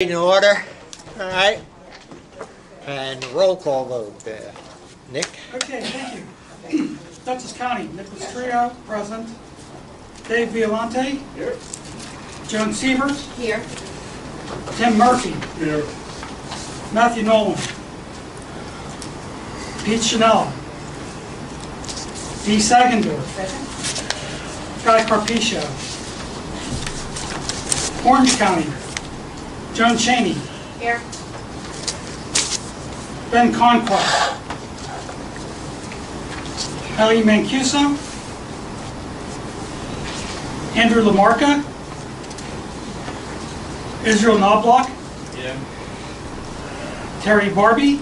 In order, all right, and roll call vote. Nick? Okay, thank you. Dutchess County, Nicholas Trio, present. Dave Violante. Here. Joan Sievers. Here. Tim Murphy. Here. Matthew Nolan. Pete Chanel. Dee Sagendorf. Present. Guy Carpicio. Orange County, Joan Cheney. Here. Ben Conquest. Ellie Mancuso. Andrew Lamarca. Israel Knobloch. Yeah. Terry Barbie.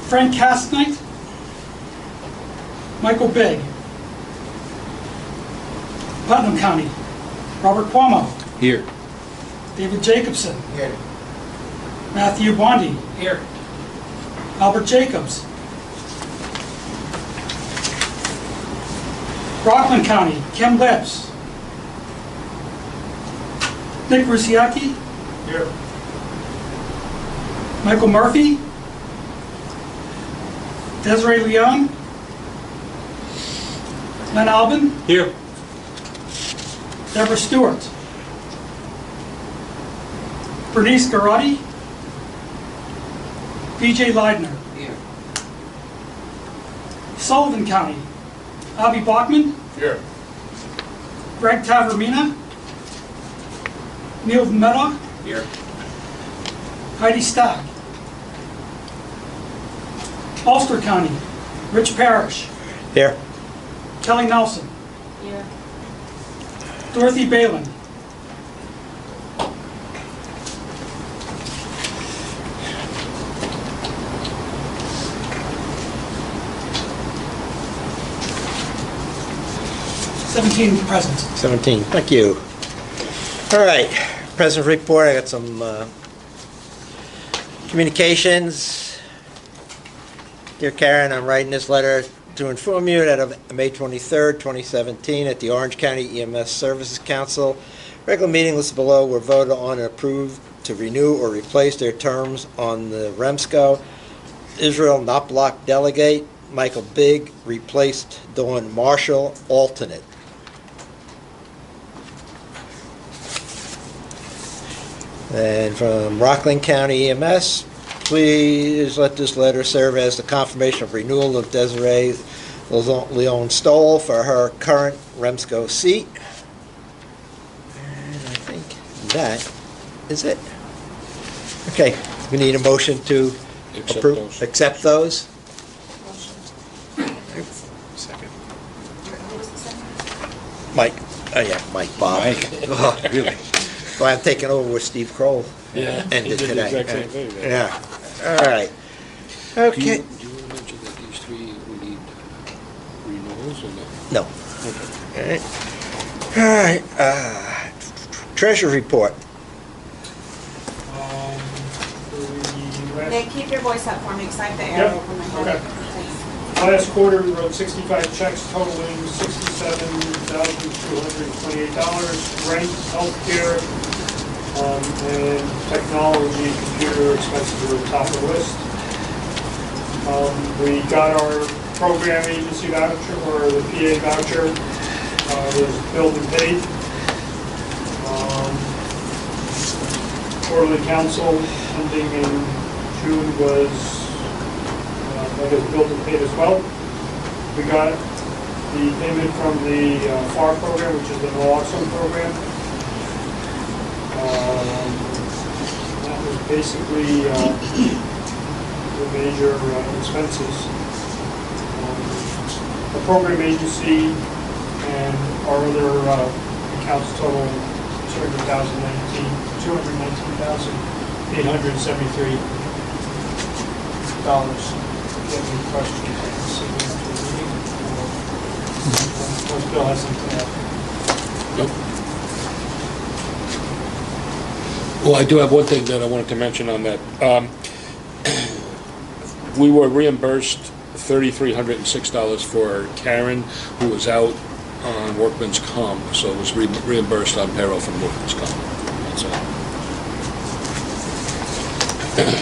Frank Castnight. Michael Bigg. Putnam County, Robert Cuomo. Here. David Jacobson. Here. Matthew Bondi. Here. Albert Jacobs. Rockland County, Kim Lips. Nick Rusiaki. Here. Michael Murphy. Desiree Leon. Len Albin. Here. Deborah Stewart. Bernice Garotti. BJ Leidner. Here. Sullivan County, Avi Bachman. Here. Greg Tavermina. Neil Medoc. Here. Heidi Stack. Ulster County, Rich Parrish. Here. Kelly Nelson. Here. Dorothy Balin. Present. 17, thank you. All right, President's report, I got some communications. Dear Karen, I'm writing this letter to inform you that on May 23rd, 2017, at the Orange County EMS Services Council, regular meeting listed below were voted on and approved to renew or replace their terms on the REMSCO. Israel Knobloch delegate, Michael Bigg replaced Dawn Marshall alternate. And from Rockland County EMS, please let this letter serve as the confirmation of renewal of Desiree Leon Stoll for her current REMSCO seat. And I think that is it. Okay, we need a motion to accept those. Second. Mike, oh yeah, Mike Bob. Oh, Really? well, I'm taking over with Steve Kroll. Yeah. Ended He did the today. exact same thing, man. Yeah, all right. Okay. Do you want to mention that these three, we need renewals or no? No. All right. Treasury report. Nick, keep your voice up for me because I have the Yep, arrow from my head. okay. Last quarter, we wrote 65 checks totaling $67,228. Rent, healthcare, and technology, computer expenses were top of the list. We got our program agency voucher, or the PA voucher, was billed and paid. Quarterly council ending in June was, I guess, billed and paid as well. We got the payment from the FAR program, which is the naloxone program. That was basically the major expenses. The program agency and our other accounts total $219,873. If you have any questions, or Bill has something else. Nope. Well, I do have one thing that I wanted to mention on that. We were reimbursed $3,306 for Karen, who was out on workman's comp, so it was reimbursed on payroll from workman's comp. Motion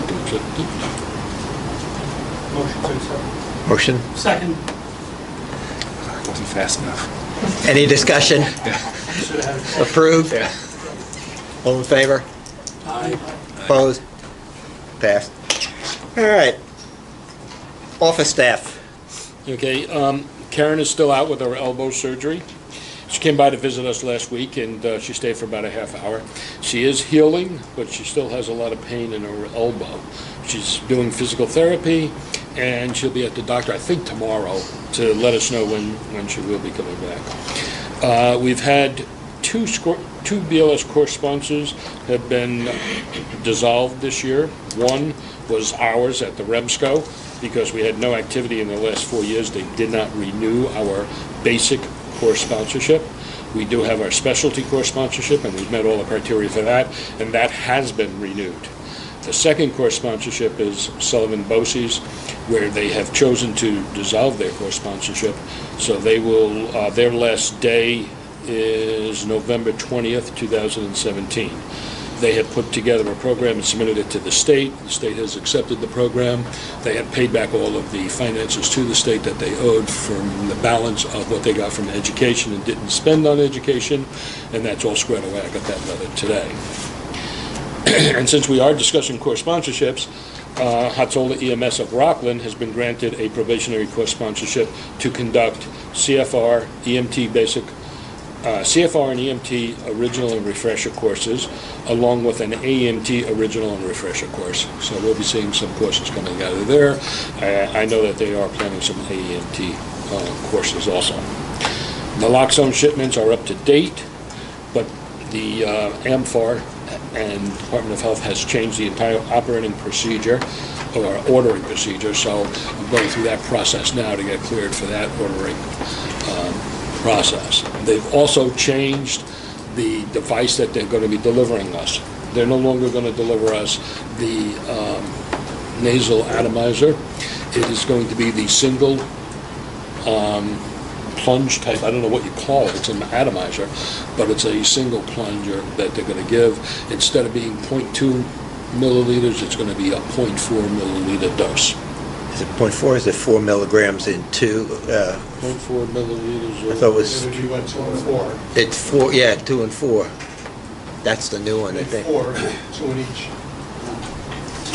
to accept it. Motion to accept. Motion? Second. Wasn't fast enough. Any discussion? Should have had it. Approved? Yeah. All in favor? Aye. Opposed? Passed. All right. Office staff. Okay, Karen is still out with her elbow surgery. She came by to visit us last week, and she stayed for about a half hour. She is healing, but she still has a lot of pain in her elbow. She's doing physical therapy, and she'll be at the doctor, I think, tomorrow, to let us know when she will be coming back. We've had two BLS course sponsors have been dissolved this year. One was ours at the REMSCO, because we had no activity in the last 4 years. They did not renew our basic course sponsorship. We do have our specialty course sponsorship, and we've met all the criteria for that, and that has been renewed. The second course sponsorship is Sullivan Bosse's, where they have chosen to dissolve their course sponsorship. So they will, their last day is November 20th, 2017. They had put together a program and submitted it to the state. The state has accepted the program. They had paid back all of the finances to the state that they owed from the balance of what they got from education and didn't spend on education, and that's all squared away. I got that letter today. And since we are discussing course sponsorships, Hatzola EMS of Rockland has been granted a probationary course sponsorship to conduct CFR, EMT basic, CFR and EMT original and refresher courses, along with an AMT original and refresher course. So we'll be seeing some courses coming out of there. I know that they are planning some AMT courses also. Naloxone shipments are up to date, but the AMFAR and Department of Health has changed the entire operating procedure or ordering procedure, so I'm going through that process now to get cleared for that ordering process. They've also changed the device that they're going to be delivering us. They're no longer going to deliver us the nasal atomizer. It is going to be the single plunge type, I don't know what you call it, it's an atomizer, but it's a single plunger that they're going to give. Instead of being 0.2 milliliters, it's going to be a 0.4 milliliter dose. Is it 0.4? Is it 4 milligrams in 2? 0.4 milliliters. I thought it was, Energy went 2 and 4. it's 4, yeah, 2 and 4. That's the new one, I think. 4, 2 in each.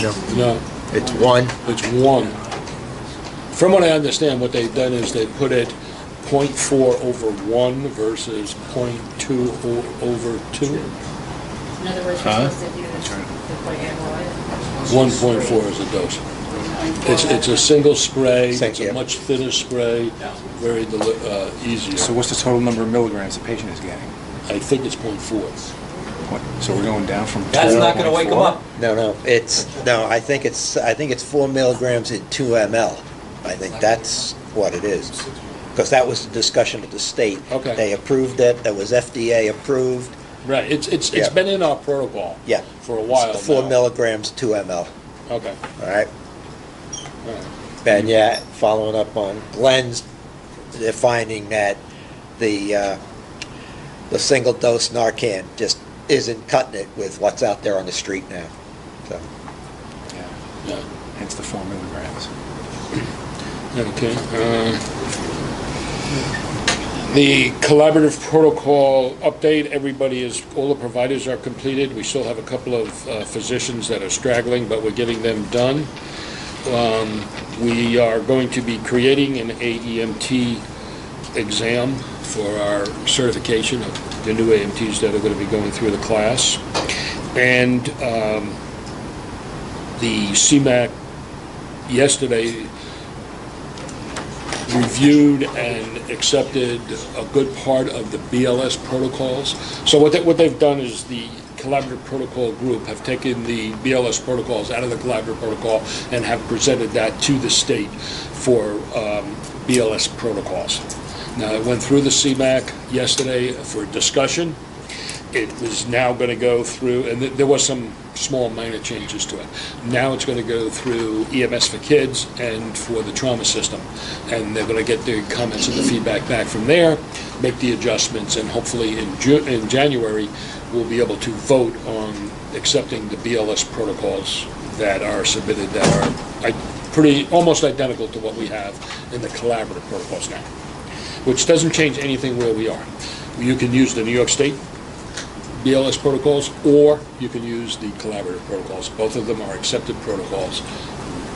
No, No, it's 1. it's one. From what I understand, what they've done is they put it 0.4 over 1 versus 0.2 over 2. In other words, you're supposed to do the point analyze. 1.4 is a dose. It's a single spray, it's Thank a you. much thinner spray, very easier. So what's the total number of milligrams the patient is getting? I think it's 0.4. What, so we're going down from 2 That's to not gonna wake them 0.4? up. No, I think it's 4 milligrams in 2 ml. I think that's what it is. Because that was the discussion at the state. Okay. They approved it, that was FDA approved. Right, it's Yeah. been in our protocol Yeah. for a while It's 4 now. milligrams, 2 ml, Okay, all right? all right. And yeah, following up on Glenn's, they're finding that the single dose Narcan just isn't cutting it with what's out there on the street now. So, Yeah, Yeah. hence the 4 milligrams. Okay. The collaborative protocol update, all the providers are completed. We still have a couple of physicians that are straggling, but we're getting them done. We are going to be creating an AEMT exam for our certification of the new AMTs that are going to be going through the class. And the CMAC yesterday reviewed and accepted a good part of the BLS protocols. So what they've done is the collaborative protocol group have taken the BLS protocols out of the collaborative protocol and have presented that to the state for BLS protocols. Now, it went through the CMAC yesterday for discussion. It was now going to go through, and there was some small minor changes to it. Now it's going to go through EMS for kids and for the trauma system. And they're going to get the comments and the feedback back from there. make the adjustments, and hopefully in January, we'll be able to vote on accepting the BLS protocols that are submitted that are almost identical to what we have in the collaborative protocols now, which doesn't change anything where we are. You can use the New York State BLS protocols, or you can use the collaborative protocols. Both of them are accepted protocols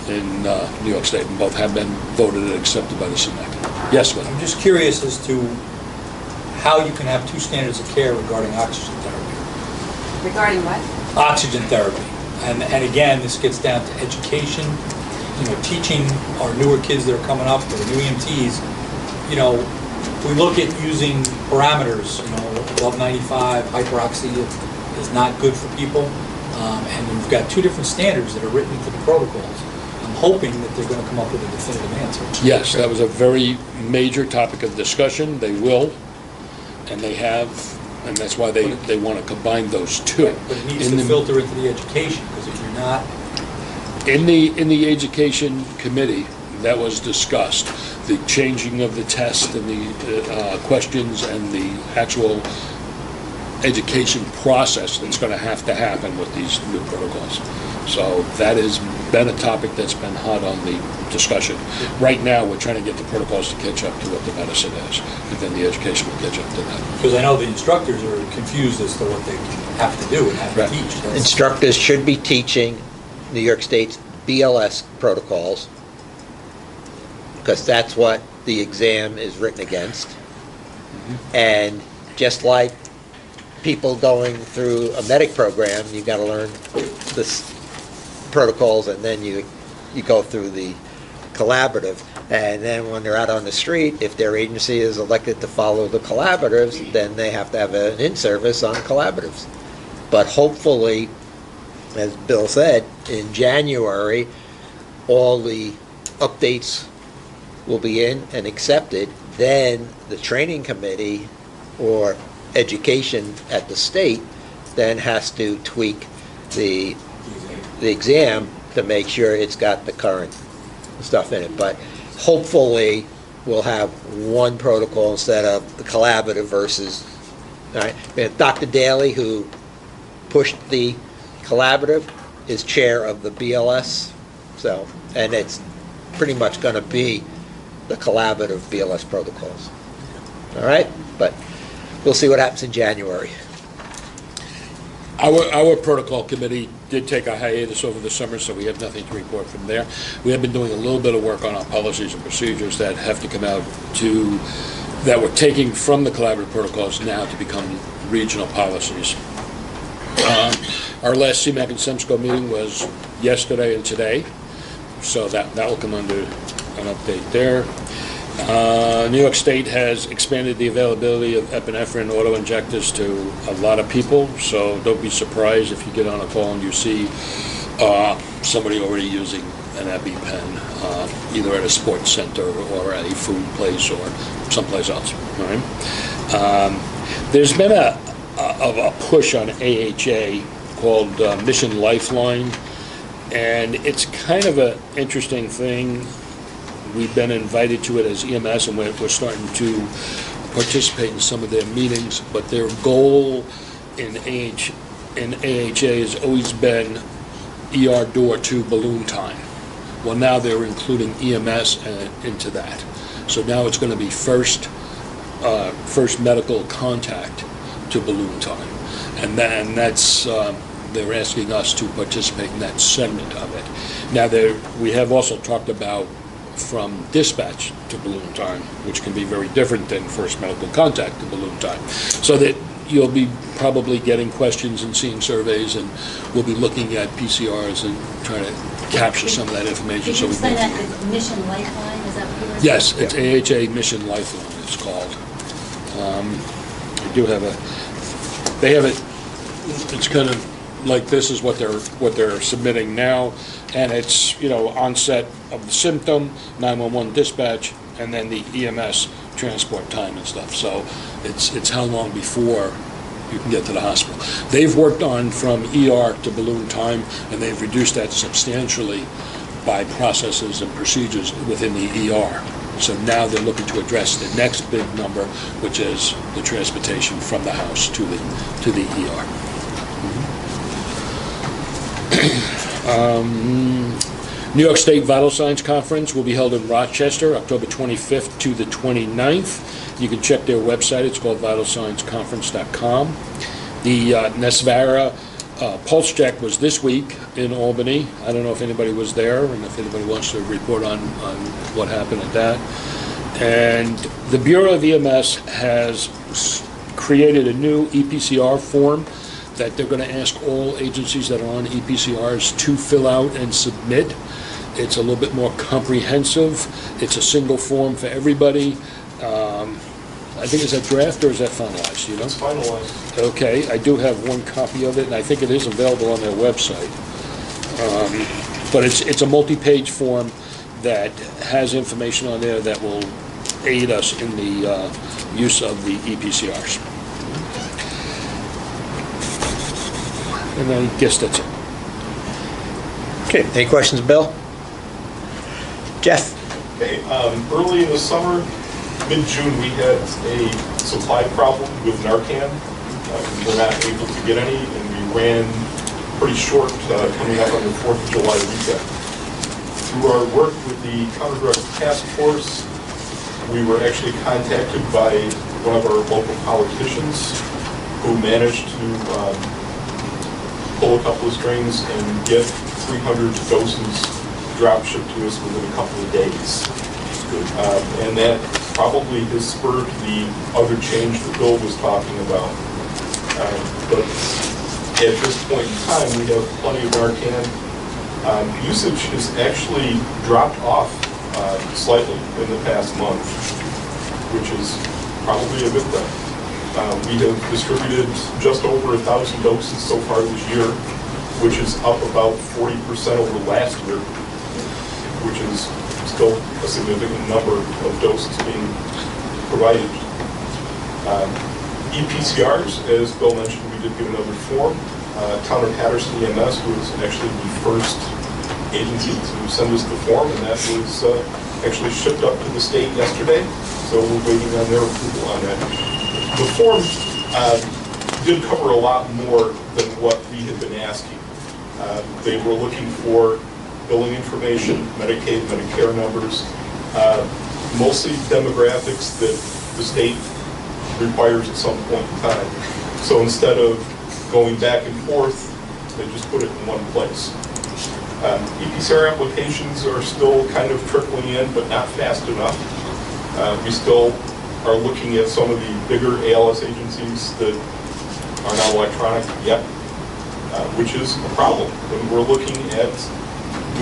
in New York State, and both have been voted and accepted by the CMEC. Yes, Glenn? I'm just curious as to how you can have two standards of care regarding oxygen therapy. Regarding what? Oxygen therapy. And again, this gets down to education, teaching our newer kids that are coming up, or the new EMTs. We look at using parameters, above 95, hyperoxia is not good for people. And we've got two different standards that are written for the protocols. I'm hoping that they're going to come up with a definitive answer. Yes, that was a very major topic of discussion. They will, and they have, and that's why they want to combine those two. But it needs to filter into the education, because if you're not... In the education committee, that was discussed, the changing of the test and the questions and the actual education process that's going to happen with these new protocols. So that has been a topic that's been hot on the discussion. Right now, we're trying to get the protocols to catch up to what the medicine is, and then the education will catch up to that. Because I know the instructors are confused as to what they have to do and have to teach. Instructors should be teaching New York State's BLS protocols, because that's what the exam is written against. And just like people going through a medic program, you got to learn this protocols, and then you go through the collaborative. And then when they're out on the street, if their agency is elected to follow the collaboratives, then they have to have an in-service on collaboratives. But hopefully, as Bill said, in January, all the updates will be in and accepted. Then the training committee or education at the state then has to tweak the exam to make sure it's got the current stuff in it. But hopefully we'll have one protocol instead of the collaborative versus, all right. And Dr. Daly, who pushed the collaborative, is chair of the BLS, so, and it's pretty much going to be the collaborative BLS protocols. All right, but we'll see what happens in January. Our protocol committee did take a hiatus over the summer, so we have nothing to report from there. We have been doing a little bit of work on our policies and procedures that have to come out that we're taking from the collaborative protocols now to become regional policies. Our last CMAC and REMSCO meeting was yesterday and today, so that will come under an update there. New York State has expanded the availability of epinephrine auto-injectors to a lot of people, so don't be surprised if you get on a call and you see somebody already using an EpiPen, either at a sports center or at a food place or someplace else. All right? There's been a push on AHA called Mission Lifeline, and it's kind of an interesting thing. We've been invited to it as EMS, and we're starting to participate in some of their meetings, but their goal in AHA has always been ER door to balloon time. Well, now they're including EMS into that. So now it's going to be first medical contact to balloon time. And that's, they're asking us to participate in that segment of it. Now, we have also talked about from dispatch to balloon time, which can be very different than first medical contact to balloon time. So that you'll be probably getting questions and seeing surveys, and we'll be looking at PCRs and trying to capture some of that information. Did you explain that as Mission Lifeline? Is that what you were saying? Yes, it's AHA Mission Lifeline, it's called. They do have they have it, it's kind of like this is what they're submitting now, and it's, onset of the symptom, 911 dispatch, and then the EMS transport time and stuff. So it's how long before you can get to the hospital. They've worked on from ER to balloon time, and they've reduced that substantially by processes and procedures within the ER. So now they're looking to address the next big number, which is the transportation from the house to the ER. New York State Vital Signs Conference will be held in Rochester, October 25th to the 29th. You can check their website. It's called vitalsignsconference.com. The Nesvara Pulse Check was this week in Albany. I don't know if anybody was there and if anybody wants to report on what happened at that. And the Bureau of EMS has created a new EPCR form that they're going to ask all agencies that are on EPCRs to fill out and submit. It's a little bit more comprehensive. It's a single form for everybody. I think, is that draft or is that finalized, you know? It's finalized. Okay, I do have one copy of it, and I think it is available on their website. But it's a multi-page form that has information on there that will aid us in the use of the EPCRs. And I guess that's it. Okay, any questions, Bill? Jeff? Okay, early in the summer, mid-June, we had a supply problem with Narcan. We were not able to get any, and we ran pretty short coming up on the 4th of July weekend. Through our work with the Counter-Drug Task Force, we were actually contacted by one of our local politicians who managed to pull a couple of strings and get 300 doses drop shipped to us within a couple of days. And that probably has spurred the other change that Bill was talking about. But at this point in time, we have plenty of Narcan. Usage has actually dropped off slightly in the past month, which is probably a good thing. We have distributed just over 1,000 doses so far this year, which is up about 40% over last year, which is still a significant number of doses being provided. EPCRs, as Bill mentioned, we did get another form. Town of Patterson EMS was actually the first agency to send us the form, and that was actually shipped up to the state yesterday, so we're waiting on their approval on that. The form did cover a lot more than what we had been asking. They were looking for billing information, Medicaid, Medicare numbers, mostly demographics that the state requires at some point in time. So instead of going back and forth, they just put it in one place. EPCR applications are still kind of trickling in, but not fast enough. We still are looking at some of the bigger ALS agencies that are not electronic yet, which is a problem. When we're looking at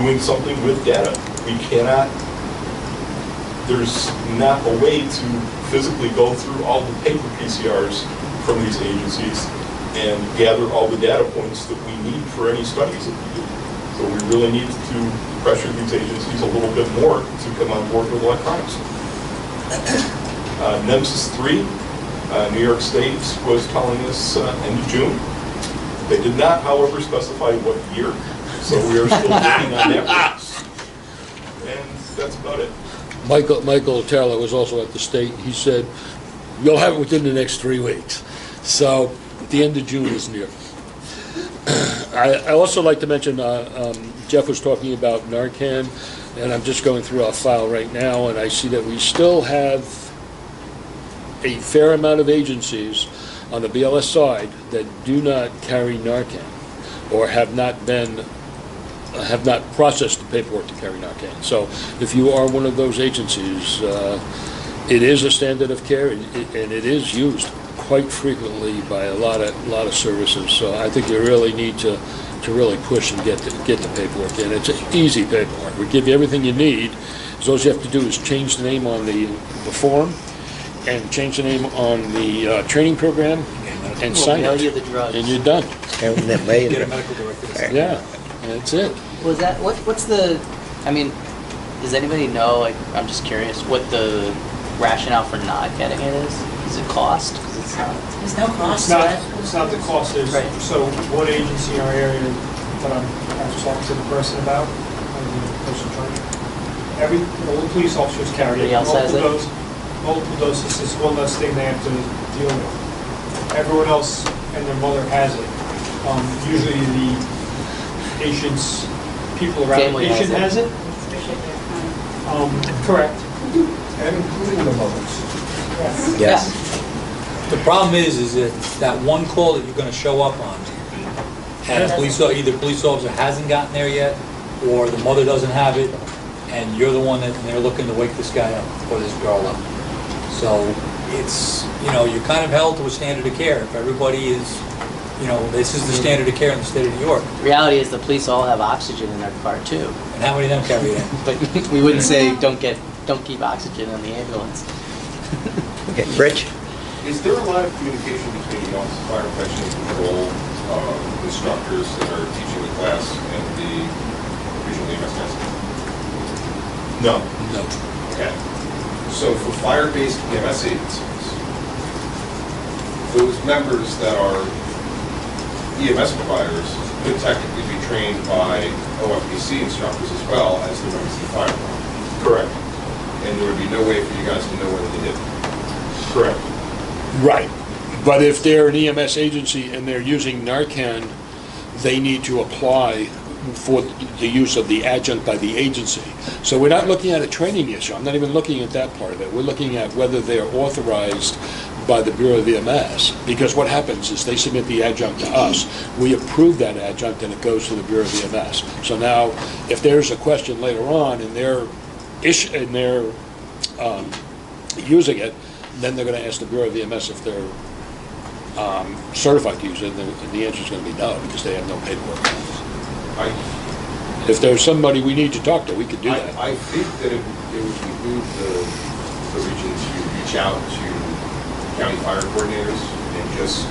doing something with data, we cannot, there's not a way to physically go through all the paper PCRs from these agencies and gather all the data points that we need for any studies that we do. So we really need to pressure these agencies a little bit more to come on board with electronics. NEMSIS 3, New York State was telling us end of June. They did not, however, specify what year, so we are still working on that. And that's about it. Michael Taylor was also at the state. He said, you'll have it within the next 3 weeks. So the end of June is near. I also like to mention, Jeff was talking about Narcan, and I'm just going through our file right now, and I see that we still have a fair amount of agencies on the BLS side that do not carry Narcan or have not processed the paperwork to carry Narcan. So if you are one of those agencies, it is a standard of care, and it is used quite frequently by a lot of services. So I think you really need to really push and get the paperwork in. It's easy paperwork. We give you everything you need. So all you have to do is change the name on the form and change the name on the training program and sign it. The drugs. And you're done. And then wait. Get a medical director to sign. Yeah, that's it. Was that what's the? I mean, does anybody know? Like, I'm just curious what the rationale for not getting it is. Is it cost? Because it's not. There's no cost It's to not, it. it's not the cost, is, Right. so what agency in our area that I'm talking to the person about, the person in charge? all the police officers carry it. Everybody else has it? Multiple doses is one less thing they have to deal with. Everyone else and their mother has it. Usually the patient's, people around the Family has patient it. has it. Correct. And including the mothers. Yes. The problem is that one call that you're gonna show up on, and either police officer hasn't gotten there yet, or the mother doesn't have it, and you're the one that, and they're looking to wake this guy up, or this girl up. So, it's, you're kind of held to a standard of care. If everybody is, this is the standard of care in the state of New York. The reality is the police all have oxygen in their car too. And how many of them carry it in? But we wouldn't say don't keep oxygen in the ambulance. Okay, Rich? Is there a lot of communication between the Office of Fire Protection and Control instructors that are teaching the class and the regional EMS testing? No. No. Okay. So for fire-based EMS agencies, those members that are EMS providers could technically be trained by OFPC instructors as well as the members of the fire department. Correct. And there would be no way for you guys to know whether they did. Correct. Right. But if they're an EMS agency and they're using Narcan, they need to apply for the use of the adjunct by the agency. So we're not looking at a training issue. I'm not even looking at that part of it. We're looking at whether they're authorized by the Bureau of EMS. Because what happens is they submit the adjunct to us. We approve that adjunct and it goes to the Bureau of EMS. So now, if there's a question later on and they're using it, then they're going to ask the Bureau of EMS if they're certified to use it, and the answer is going to be no, because they have no paperwork. If there's somebody we need to talk to, we could do that. I think that it would behoove the region to reach out to county fire coordinators and just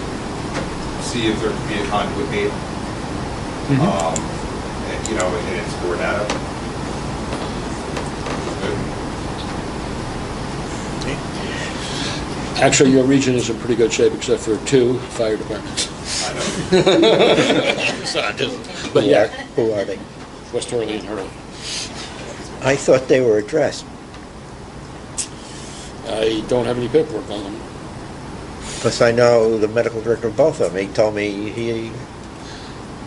see if there could be a conduit made. And explore data. Actually, your region is in pretty good shape, except for 2 fire departments. I know. But yeah, Who are they? West Hurley and Hurley. I thought they were addressed. I don't have any paperwork on them. Plus, I know the medical director of both of them. He told me he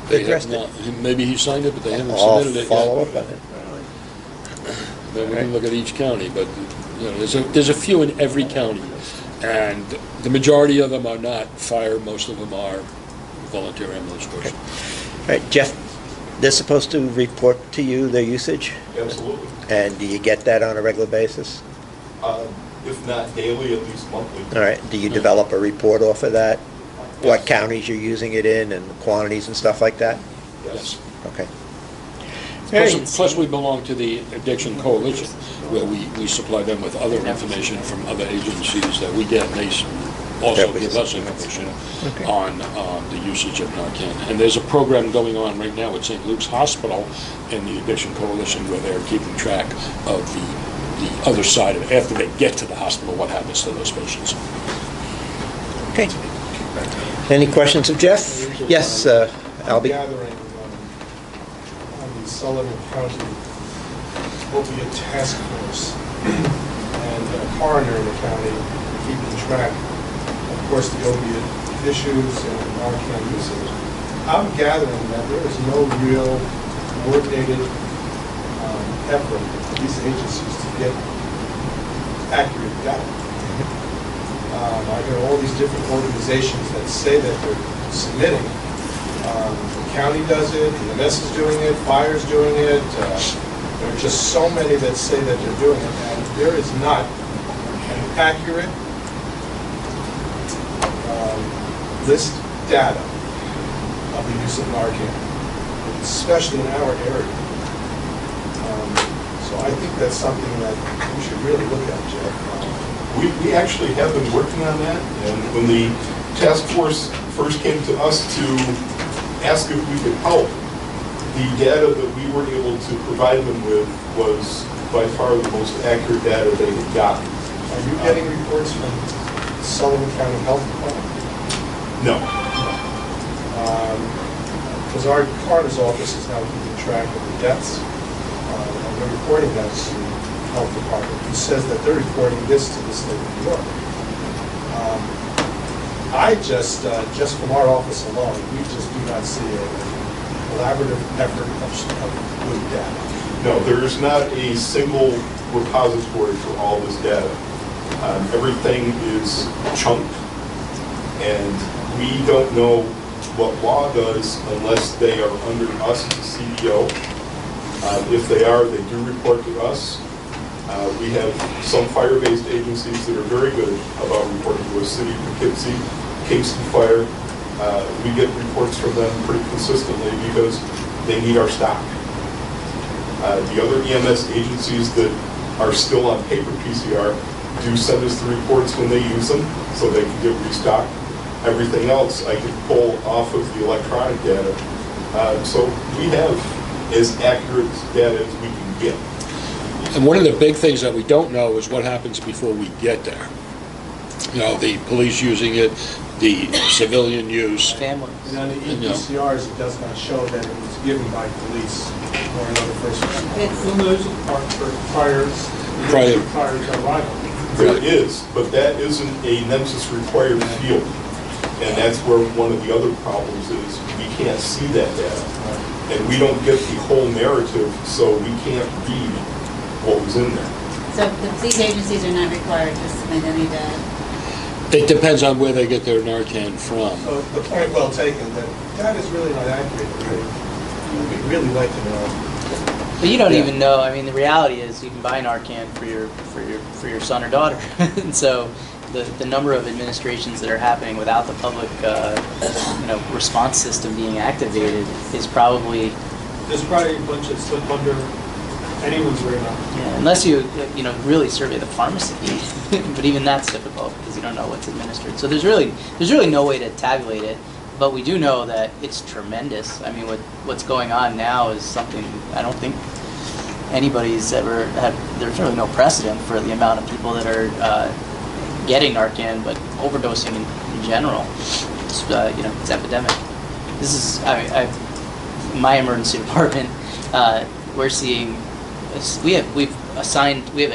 They have addressed it. not, maybe he signed it, but they haven't I'll submitted it yet. follow up on it. Then we can look at each county, but there's a few in every county, and the majority of them are not fire. Most of them are volunteer ambulance force. All right, Jeff, they're supposed to report to you their usage, Absolutely. and do you get that on a regular basis? If not daily, at least monthly. All right, do you develop a report off of that? What counties you're using it in and the quantities and stuff like that? Yes. Okay. Plus, we belong to the Addiction Coalition, where we supply them with other information from other agencies that we get, and they also give us information on the usage of Narcan. And there's a program going on right now at St. Luke's Hospital and the Addiction Coalition, where they're keeping track of the other side of it. After they get to the hospital, what happens to those patients. Okay. Any questions of Jeff? Yes, Albie? Gathering on the Sullivan County opiate task force and a coroner in the county keeping track, of course, the opiate issues and Narcan usage. I'm gathering that there is no real coordinated effort for these agencies to get accurate data. I hear all these different organizations that say that they're submitting. The county does it, EMS is doing it, fire's doing it. There are just so many that say that they're doing it, and there is not an accurate list data of the use of Narcan, especially in our area. So I think that's something that we should really look at, Jeff. We actually have been working on that, and when the task force first came to us to ask if we could help, the data that we were able to provide them with was by far the most accurate data they had gotten. Are you getting reports from Sullivan County Health Department? No. Because our coroner's office is now keeping track of the deaths. they're reporting that to the health department, who says that they're reporting this to the state of New York. I just from our office alone, we just do not see a collaborative effort of good data. No, there is not a single repository for all this data. Everything is chunked, and we don't know what law does unless they are under us as the CEO. If they are, they do report to us. We have some fire-based agencies that are very good about reporting to us. City of Poughkeepsie, Kingston Fire. We get reports from them pretty consistently because they need our stock. The other EMS agencies that are still on paper PCR do send us the reports when they use them so they can get restocked. Everything else I can pull off of the electronic data. So we have as accurate data as we can get. And one of the big things that we don't know is what happens before we get there. You know, the police using it, the civilian use. Families. And on the EPCRs, it does not show that it was given by police or another first responder. Well, there's a part for fires, Prior. fires arrival. There is, but that isn't a NEMSIS required field. And that's where one of the other problems is we can't see that data. And we don't get the whole narrative, so we can't read what was in there. So the police agencies are not required to submit any data? It depends on where they get their Narcan from. So the point well taken, that is really not accurate. We'd really like to know. But you don't Yeah. even know. I mean, the reality is you can buy Narcan for your son or daughter, and so the number of administrations that are happening without the public, response system being activated is probably. There's probably a bunch that slip under anyone's radar. Yeah, unless you really survey the pharmacy, but even that's difficult because you don't know what's administered. So there's really no way to tabulate it, but we do know that it's tremendous. I mean, what's going on now is something I don't think anybody's ever had. There's really no precedent for the amount of people that are getting Narcan, but overdosing in general. It's, it's epidemic. This is my emergency department. We're seeing. We have a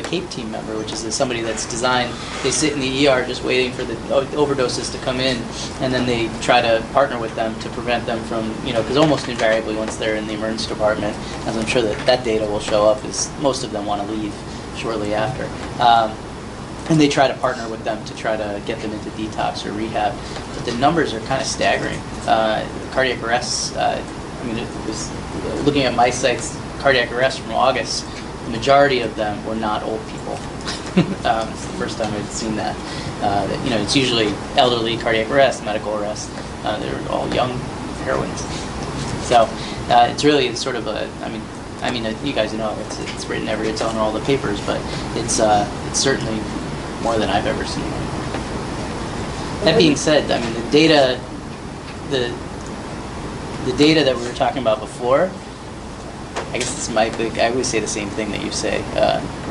CAPE team member, which is somebody that's designed. They sit in the ER just waiting for the overdoses to come in, and then they try to partner with them to prevent them from, because almost invariably once they're in the emergency department, as I'm sure that data will show up, is most of them want to leave shortly after. And they try to partner with them to try to get them into detox or rehab. But the numbers are kind of staggering. Cardiac arrests, looking at my site's cardiac arrests from August, the majority of them were not old people. It's the first time I'd seen that. It's usually elderly cardiac arrest, medical arrest. They're all young heroines. So it's sort of you guys know it's written it's on all the papers, but it's certainly more than I've ever seen. That being said, the data that we were talking about before, I guess it's I always say the same thing that you say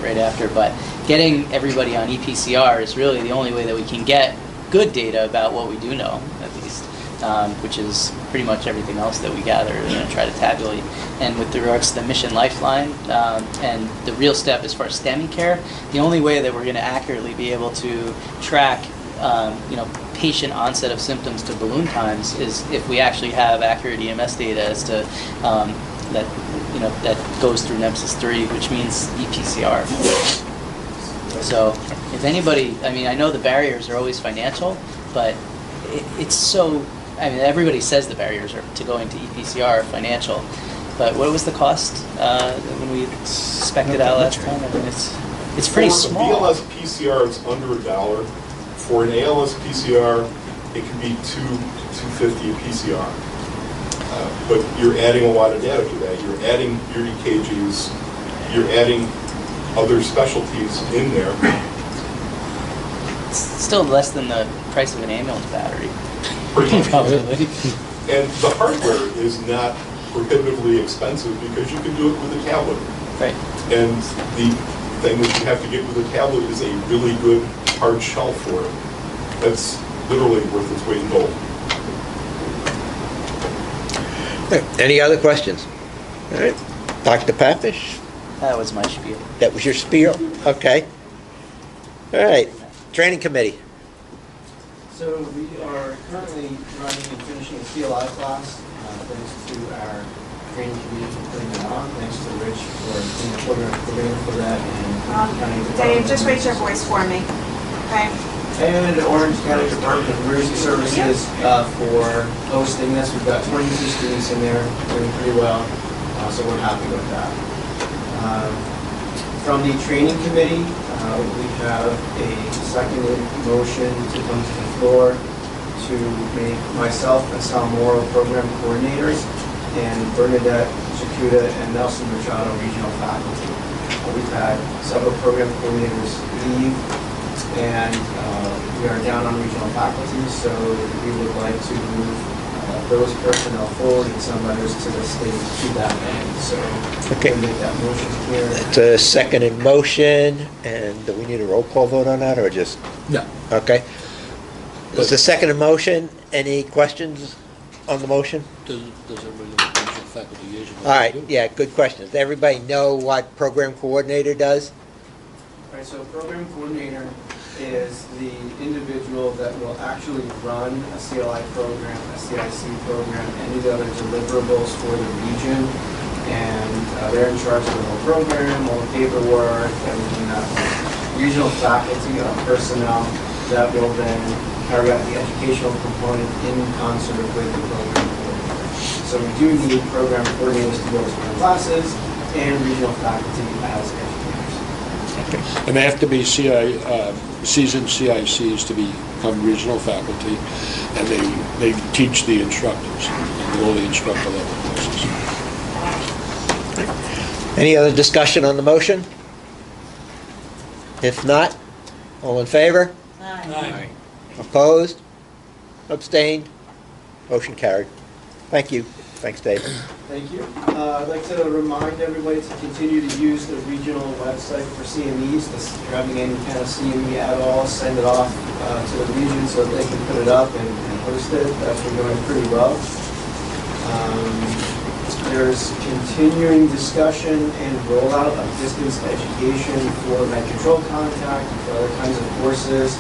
right after, but getting everybody on EPCR is really the only way that we can get good data about what we do know, at least, which is pretty much everything else that we gather and try to tabulate. And with regards to the Mission Lifeline and the real step as far as STEMI care, the only way that we're going to accurately be able to track patient onset of symptoms to balloon times is if we actually have accurate EMS data as to that goes through NEMSIS 3, which means EPCR. So if anybody, I know the barriers are always financial, but it's so, everybody says the barriers are to going to EPCR are financial, but what was the cost when we spec'd it out last time? It's pretty small. For BLS PCR, it's under $1. For an ALS PCR, it can be $2 to $2.50 a PCR. But you're adding a lot of data to that. You're adding your EKGs, you're adding other specialties in there. It's still less than the price of an ambulance battery. Pretty much. Probably. And the hardware is not prohibitively expensive because you can do it with a tablet. Right. And the thing that you have to get with a tablet is a really good hard shell for it. That's literally worth its weight in gold. Any other questions? All right. Dr. Papish? That was my spiel. That was your spiel? Okay. All right. Training committee. So we are currently running and finishing a CLI class, thanks to our training committee for putting it on, thanks to Rich for being the program coordinator for that. And County Dave, Department just of- raise your voice for me, okay? And Orange County Department of Emergency Services for hosting this. We've got 22 students in there, doing pretty well, so we're happy with that. From the training committee, we have a seconded motion to come to the floor to make myself and Sal Morrow program coordinators and Bernadette Jakuda and Nelson Machado regional faculty. We've had several program coordinators leave, and we are down on regional faculty, so we would like to move those personnel forward and send letters to the state to that end. So Okay. we'll make that motion here. It's a seconded motion, and do we need a roll call vote on that, or just? No. Okay. It's a seconded motion. Any questions on the motion? Does everybody know what regional faculty is? All right, yeah, good question. Does everybody know what program coordinator does? All right, so program coordinator is the individual that will actually run a CLI program, a CIC program, any of the other deliverables for the region. And they're in charge of the whole program, all the paperwork, everything that regional faculty are personnel that will then carry out the educational component in concert with the program coordinator. So we do need program coordinators to go to our classes and regional faculty as educators. And they have to be seasoned CICs to become regional faculty, and they teach the instructors and all the instructor level courses. Any other discussion on the motion? If not, all in favor? Aye. Opposed? Abstained? Motion carried. Thank you. Thanks, Dave. Thank you. I'd like to remind everybody to continue to use the regional website for CMEs. If you're having any kind of CME at all, send it off to the region so that they can put it up and host it. That's been going pretty well. There's continuing discussion and rollout of distance education for med control contact and for other kinds of courses.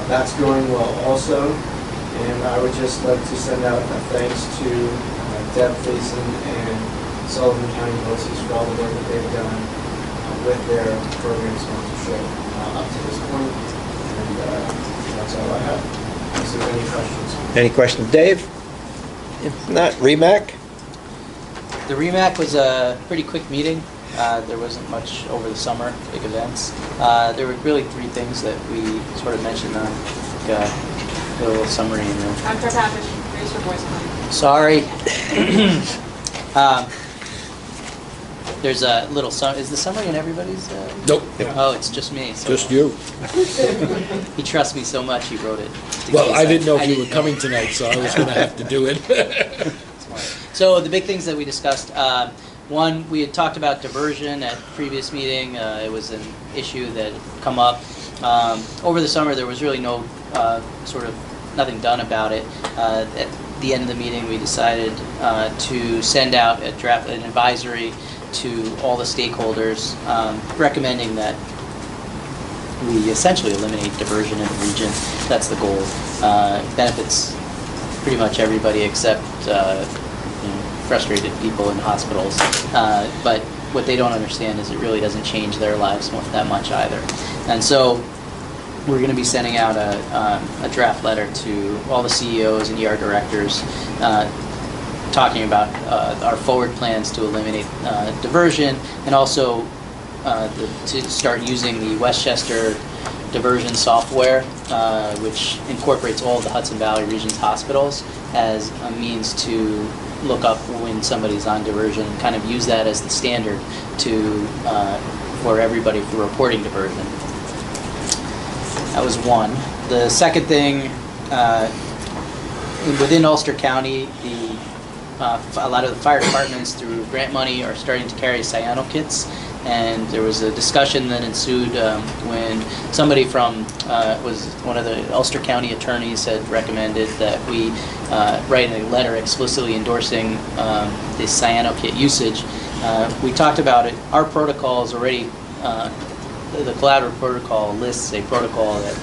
That's going well also. And I would just like to send out a thanks to Deb Faison and Sullivan County BOCES for all the work that they've done with their program sponsorship up to this point. And that's all I have. If there's any questions. Any questions, Dave? If not, REMAC? The REMAC was a pretty quick meeting. There wasn't much over the summer, big events. There were really three things that we sort of mentioned, like a little summary in there. Dr. Pavish, raise your voice, please. Sorry. There's a little, is the summary in everybody's? Nope. Oh, it's just me. So Just you. He trusts me so much, he wrote it. Well, I didn't know if you didn't were coming tonight, so I was going to have to do it. So the big things that we discussed, one, we had talked about diversion at previous meeting. It was an issue that had come up. Over the summer, there was really no nothing done about it. At the end of the meeting, we decided to send out an advisory to all the stakeholders, recommending that we essentially eliminate diversion in the region. That's the goal. Benefits pretty much everybody except frustrated people in hospitals. But what they don't understand is it really doesn't change their lives that much either. And so we're going to be sending out a draft letter to all the CEOs and ER directors talking about our forward plans to eliminate diversion, and also to start using the Westchester diversion software, which incorporates all of the Hudson Valley Region's hospitals as a means to look up when somebody's on diversion, and kind of use that as the standard for everybody for reporting diversion. That was one. The second thing, within Ulster County, a lot of the fire departments through grant money are starting to carry cyano kits, and there was a discussion that ensued when somebody from was one of the Ulster County attorneys had recommended that we write a letter explicitly endorsing the cyano kit usage. We talked about it, our protocol is already, the collaborative protocol lists a protocol that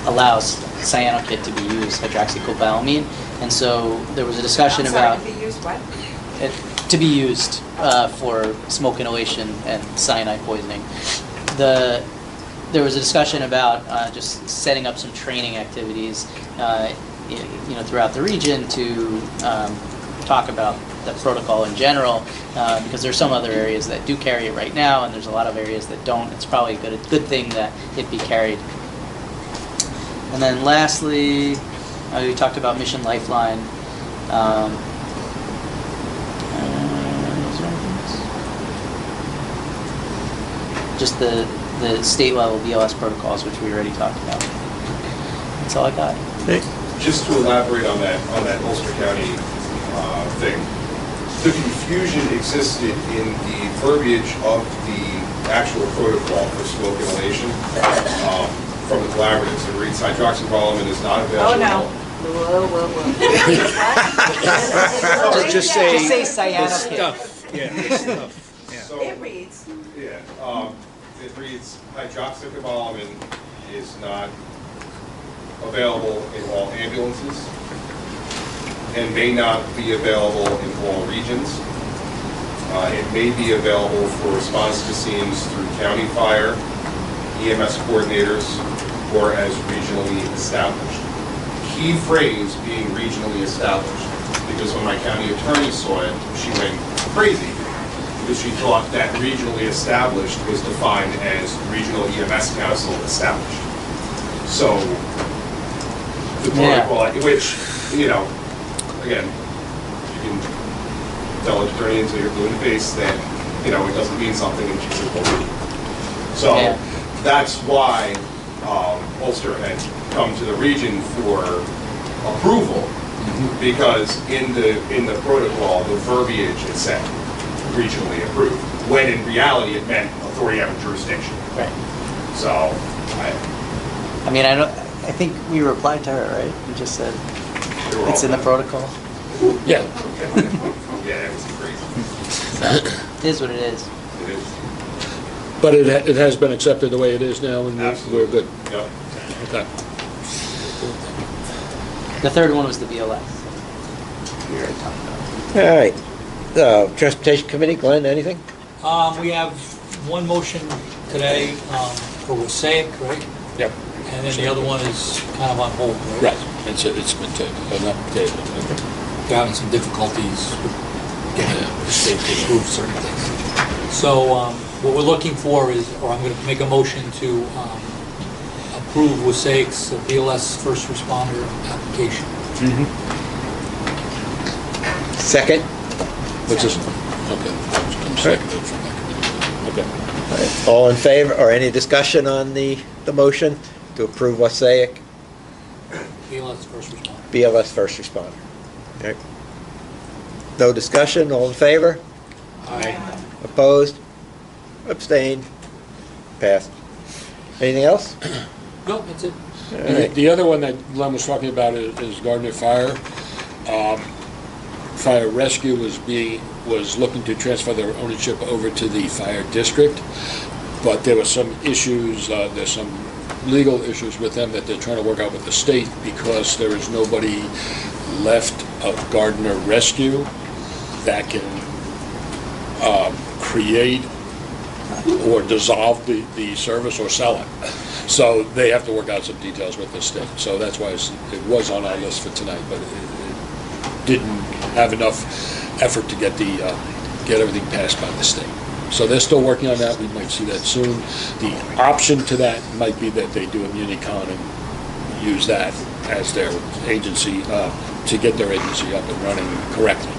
allows cyanokit to be used, hydroxycobalamin, and so there was a discussion I'm sorry, about if you use what? it to be used for smoke inhalation and cyanide poisoning. There was a discussion about just setting up some training activities, throughout the region to talk about the protocol in general, because there's some other areas that do carry it right now, and there's a lot of areas that don't. It's probably a good thing that it be carried. And then lastly, we talked about Mission Lifeline. Is there anything else? Just the state level BLS protocols, which we already talked about. That's all I got. Just to elaborate on that Ulster County thing, the confusion existed in the verbiage of the actual protocol for smoke inhalation from the collaboratives. It reads hydroxycobalamin is not available. Oh, no. Whoa. Just say cyanokit. stuff. Yeah, stuff. Yeah. So, It reads. yeah, it reads hydroxycobalamin is not available in all ambulances and may not be available in all regions. It may be available for response to scenes through county fire, EMS coordinators, or as regionally established. Key phrase being regionally established, because when my county attorney saw it, she went crazy because she thought that regionally established was defined as regional EMS council established. So the protocol, which, again, you can tell an attorney until you're blue in the face that, it doesn't mean something and she's a bully. So that's why Ulster had come to the region for approval, because in the protocol, the verbiage it said regionally approved, when in reality it meant authority having jurisdiction. Right. So, I think we replied to her, right? We just said it's in the protocol. Yeah. Yeah, it was crazy. It is what it is. It is. But it has been accepted the way it is now, and we're good. Yep. Okay. The third one was the BLS. We already talked about it. All right. Transportation Committee, Glenn, anything? We have one motion today for WSAIC, right? Yep. And then the other one is kind of on hold, right? Right. It's been tabled, not tabled. They're having some difficulties with getting the state to approve certain things. So what we're looking for is, or I'm going to make a motion to approve WSAIC's BLS first responder application. Second? What's this one? Okay. I'm seconded from that committee. Okay. All right. All in favor, or any discussion on the motion to approve WSAIC, BLS first responder. BLS first responder? Okay. No discussion, all in favor? Aye. Opposed? Abstained? Passed. Anything else? No, that's it. All right. The other one that Glenn was talking about is Gardner Fire. Fire Rescue was looking to transfer their ownership over to the fire district, but there were some issues, there's some legal issues with them that they're trying to work out with the state, because there is nobody left of Gardner Rescue that can create or dissolve the service or sell it. So they have to work out some details with the state. So that's why it was on our list for tonight, but it didn't have enough effort to get everything passed by the state. So they're still working on that. We might see that soon. The option to that might be that they do a Municon and use that as their agency to get their agency up and running correctly.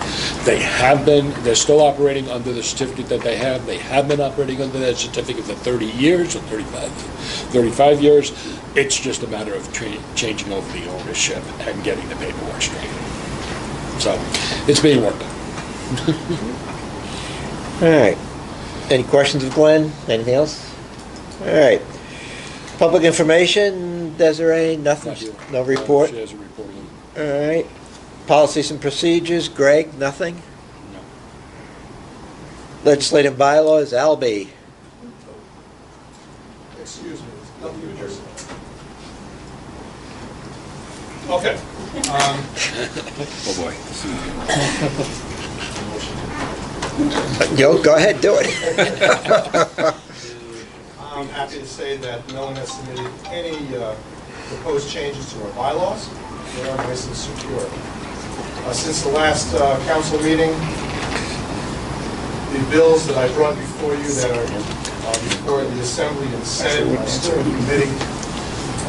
They're still operating under the certificate that they have. They have been operating under that certificate for 30 years or 35 years. It's just a matter of changing over the ownership and getting the paperwork straight. So it's being worked on. All right. Any questions of Glenn? Anything else? All right. Public information, Desiree, nothing, no report? She has a report. All right. Policies and procedures, Greg, nothing? No. Legislative bylaws, Albee. Excuse me, nothing personal. Okay. Oh, boy. Yo, go ahead, do it. I'm happy to say that no one has submitted any proposed changes to our bylaws. They are nice and secure. Since the last council meeting, the bills that I brought before you that are before the Assembly and Senate are still in committee.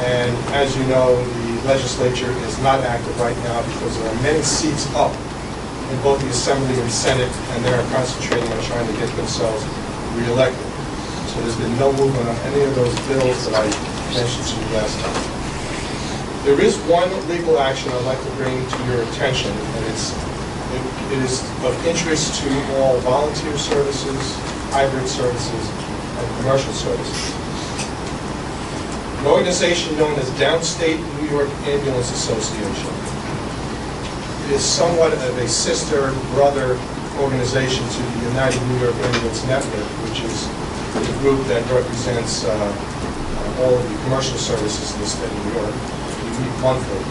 And as you know, the legislature is not active right now because there are many seats up in both the Assembly and Senate, and they are concentrating on trying to get themselves reelected. So there's been no movement on any of those bills that I mentioned to you last time. There is one legal action I'd like to bring to your attention, and it is of interest to all volunteer services, hybrid services, and commercial services. An organization known as Downstate New York Ambulance Association is somewhat of a sister brother organization to the United New York Ambulance Network, which is the group that represents all of the commercial services in the state of New York. We meet monthly.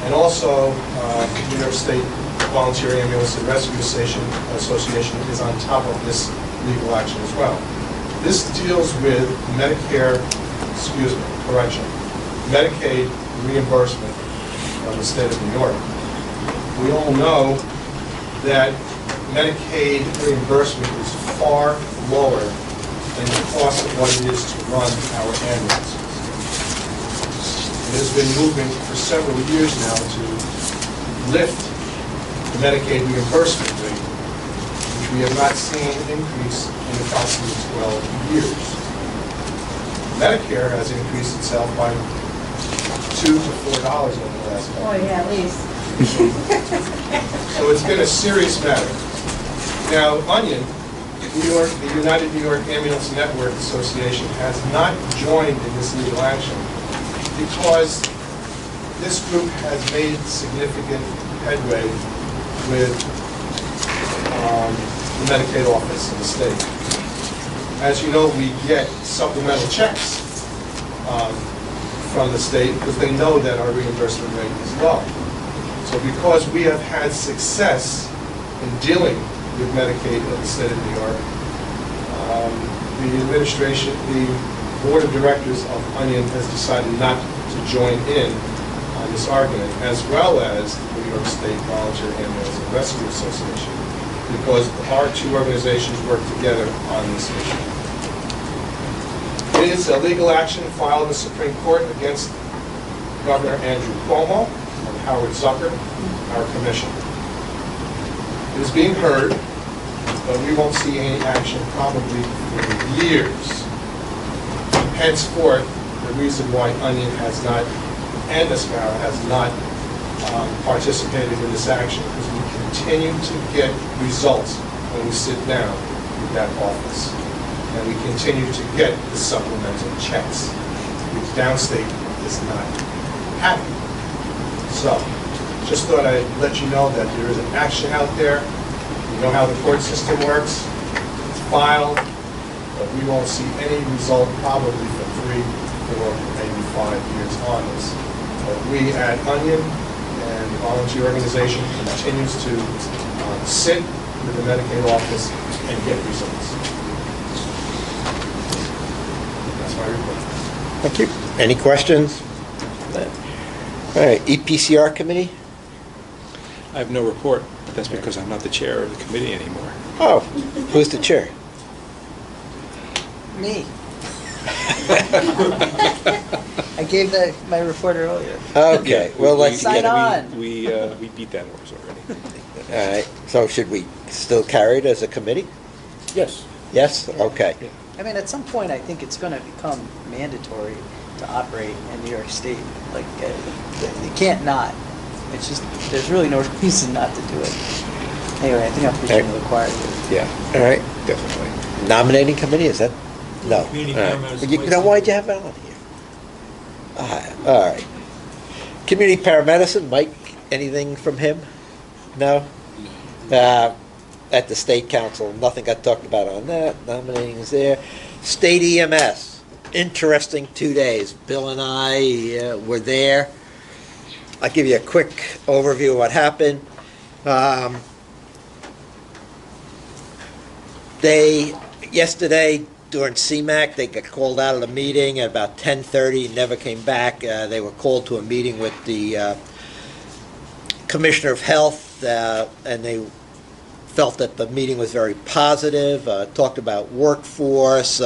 And also, New York State Volunteer Ambulance and Rescue Association is on top of this legal action as well. This deals with Medicaid reimbursement of the state of New York. We all know that Medicaid reimbursement is far lower than the cost of what it is to run our ambulances. It has been moving for several years now to lift the Medicaid reimbursement rate, which we have not seen increase in approximately 12 years. Medicare has increased itself by $2 to $4 over the last couple Oh, of years. yeah, at least. So it's been a serious matter. Now, Onion, the United New York Ambulance Network Association has not joined in this legal action because this group has made significant headway with the Medicaid office in the state. As you know, we get supplemental checks from the state because they know that our reimbursement rate is low. So because we have had success in dealing with Medicaid in the state of New York, the administration, the board of directors of Onion has decided not to join in on this argument, as well as the New York State Volunteer Ambulance and Rescue Association, because our two organizations work together on this issue. It is a legal action filed in the Supreme Court against Governor Andrew Cuomo and Howard Zucker, our commissioner. It is being heard, but we won't see any action probably for years. Henceforth, the reason why Onion has not, and Aspara has not participated in this action, because we continue to get results when we sit down with that office. And we continue to get the supplemental checks, which Downstate is not happy. So, just thought I'd let you know that there is an action out there. You know how the court system works. It's filed, but we won't see any result probably for 3, 4, maybe 5 years on this. But we at Onion and the volunteer organization continues to sit with the Medicaid office and get results. That's my report. Thank you. Any questions? All right, EPCR committee? I have no report, but that's because I'm not the chair of the committee anymore. Oh, who's the chair? Me. I gave my report earlier. Okay, well, let's Sign get it. on. We beat that horse already. All right, so should we still carry it as a committee? Yes. Yes? Okay. I mean, at some point, I think it's going to become mandatory to operate in New York State. Like, you can't not. It's just, there's really no reason not to do it. Anyway, I think I'm preaching to the choir here. Yeah, all right. Definitely. Nominating committee, is that? No. Community All right. paramedics Well, you twice know, a why'd you have it on here? All right. Community paramedicine, Mike, anything from him? No? at the state council. Nothing got talked about on that. Nominating is there. State EMS, interesting 2 days. Bill and I were there. I'll give you a quick overview of what happened. Yesterday during CMAC, they got called out of the meeting at about 10:30, never came back. They were called to a meeting with the Commissioner of Health, and they felt that the meeting was very positive, talked about workforce,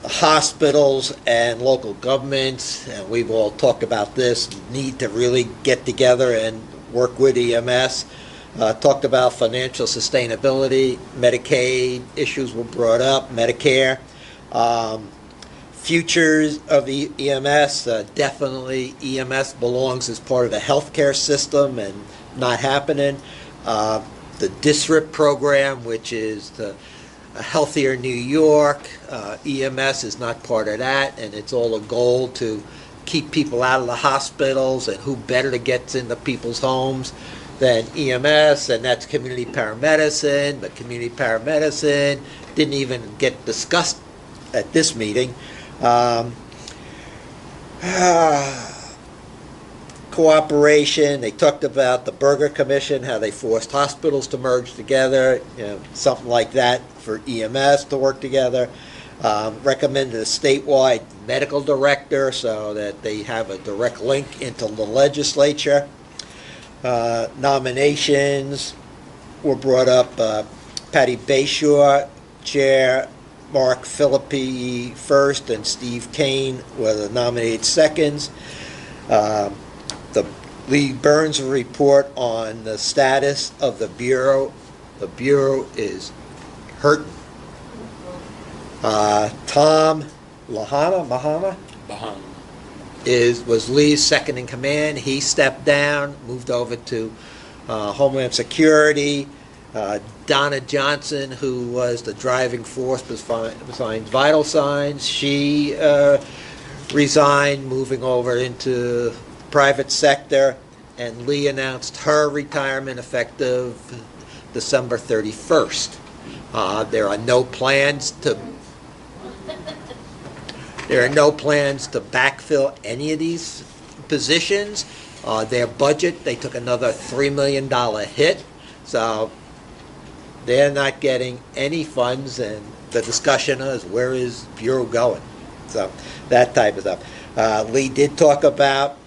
hospitals and local governments, and we've all talked about this, need to really get together and work with EMS. Talked about financial sustainability, Medicaid issues were brought up, Medicare. Futures of the EMS, definitely EMS belongs as part of the healthcare system and not happening. The DSRIP program, which is the A Healthier New York, EMS is not part of that, and it's all a goal to keep people out of the hospitals, and who better to get into people's homes than EMS, and that's community paramedicine, but community paramedicine didn't even get discussed at this meeting. Cooperation, they talked about the Berger Commission, how they forced hospitals to merge together, something like that for EMS to work together. Recommended a statewide medical director so that they have a direct link into the legislature. Nominations were brought up. Patty Bayshore, chair, Mark Philippi first, and Steve Kane were the nominated seconds. The Lee Burns report on the status of the Bureau. The Bureau is hurting. Tom Mahama was Lee's second in command. He stepped down, moved over to Homeland Security. Donna Johnson, who was the driving force behind Vital Signs, she resigned, moving over into private sector, and Lee announced her retirement effective December 31st. There are no plans to backfill any of these positions. Their budget, they took another $3 million hit, so they're not getting any funds, and the discussion is, where is Bureau going? So that type of stuff. Lee did talk about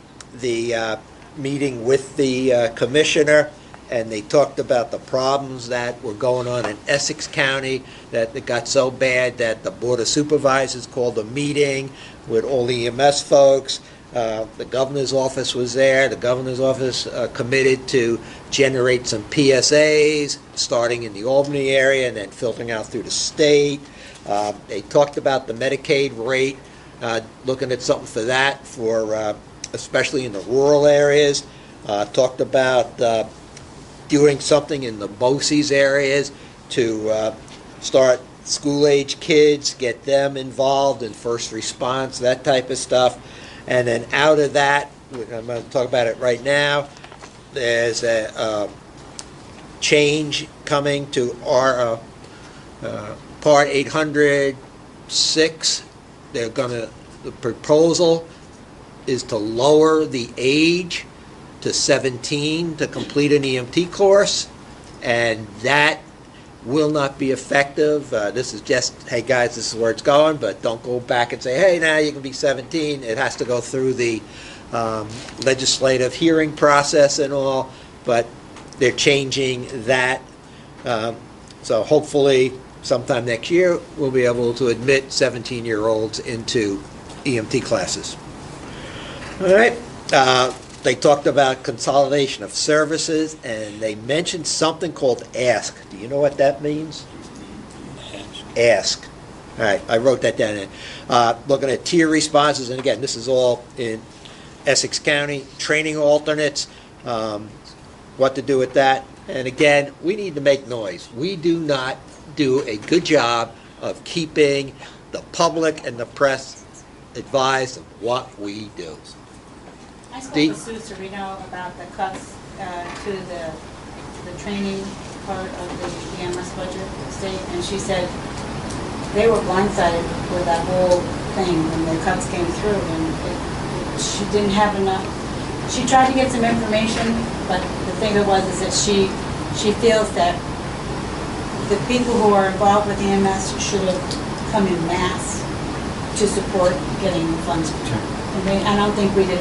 the meeting with the commissioner, and they talked about the problems that were going on in Essex County, that it got so bad that the Board of Supervisors called a meeting with all the EMS folks. The governor's office was there. The governor's office committed to generate some PSAs, starting in the Albany area and then filtering out through the state. They talked about the Medicaid rate, looking at something for that, for especially in the rural areas. Talked about doing something in the BOCES areas to start school-age kids, get them involved in first response, that type of stuff. And then out of that, I'm going to talk about it right now, there's a change coming to our Part 806. The proposal is to lower the age to 17 to complete an EMT course, and that will not be effective. This is just, hey guys, this is where it's going, but don't go back and say, hey, now you can be 17. It has to go through the legislative hearing process and all, but they're changing that. So hopefully sometime next year we'll be able to admit 17-year-olds into EMT classes. All right. They talked about consolidation of services, and they mentioned something called ASK. Do you know what that means? ASK. All right, I wrote that down in. Looking at tier responses, and again, this is all in Essex County, training alternates, what to do with that. And again, we need to make noise. We do not do a good job of keeping the public and the press advised of what we do. I spoke with Sue Serino about the cuts to the training part of the EMS budget state, and she said they were blindsided with that whole thing when the cuts came through, and she didn't have enough. She tried to get some information, but the thing of it was is that she feels that the people who are involved with EMS should have come in mass to support getting the funds returned. And I don't think we did.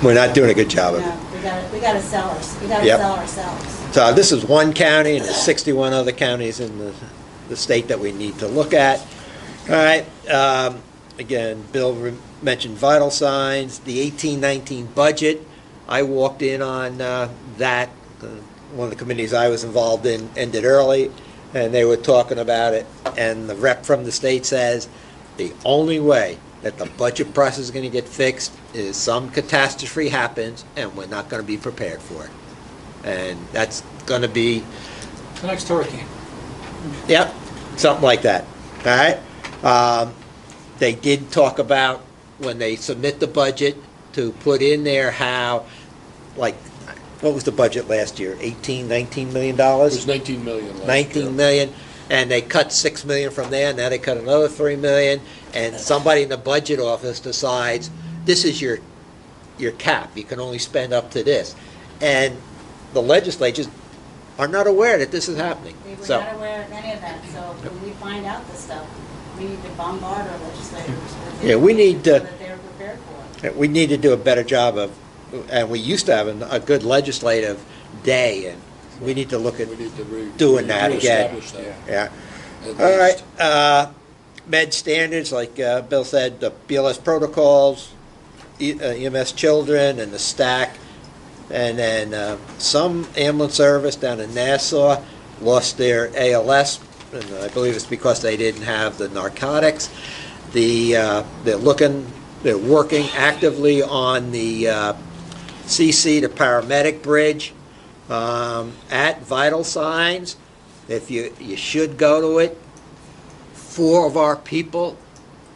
We're not doing a good job of it. No, we gotta sell Yep. sell ourselves. So this is one county, and there's 61 other counties in the state that we need to look at. All right, again, Bill mentioned vital signs, the 18-19 budget. I walked in on that. One of the committees I was involved in ended early, and they were talking about it, and the rep from the state says the only way that the budget process is going to get fixed is some catastrophe happens, and we're not going to be prepared for it. And that's going to be, The next hurricane. yep, something like that, all right? They did talk about, when they submit the budget, to put in there how, like, what was the budget last year, 18, $19 million? It was 19 million last year. 19 million, and they cut 6 million from there, and now they cut another 3 million, and somebody in the budget office decides, this is your cap, you can only spend up to this. And the legislatures are not aware that this is happening. We were So, not aware of any of that, so when we find out this stuff, we need to bombard our legislators with Yeah, we need to- so that they're prepared for it. we need to do a better job of, and we used to have a good legislative day, and we need to look at We need to doing that again. reestablish that, Yeah. at All least. right, med standards, like Bill said, the BLS protocols, EMS children, and the stack. And then some ambulance service down in Nassau lost their ALS, and I believe it's because they didn't have the narcotics. They're working actively on the CC to paramedic bridge at Vital Signs. If you should go to it. 4 of our people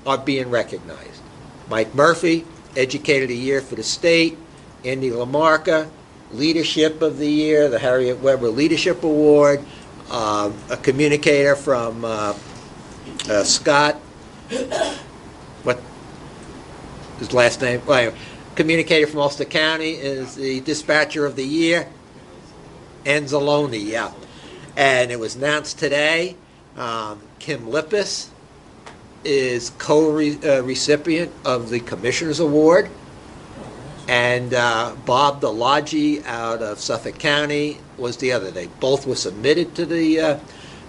are being recognized. Mike Murphy, Educator of the Year for the state. Andy Lamarca, Leadership of the Year, the Harriet Weber Leadership Award. A communicator from Scott, what his last name? Well, anyway, communicator from Ulster County is the Dispatcher of the Year. Anzalone, yeah. And it was announced today, Kim Lippis is co-recipient of the Commissioner's Award. And Bob DeLoggi out of Suffolk County was the other. They both were submitted to the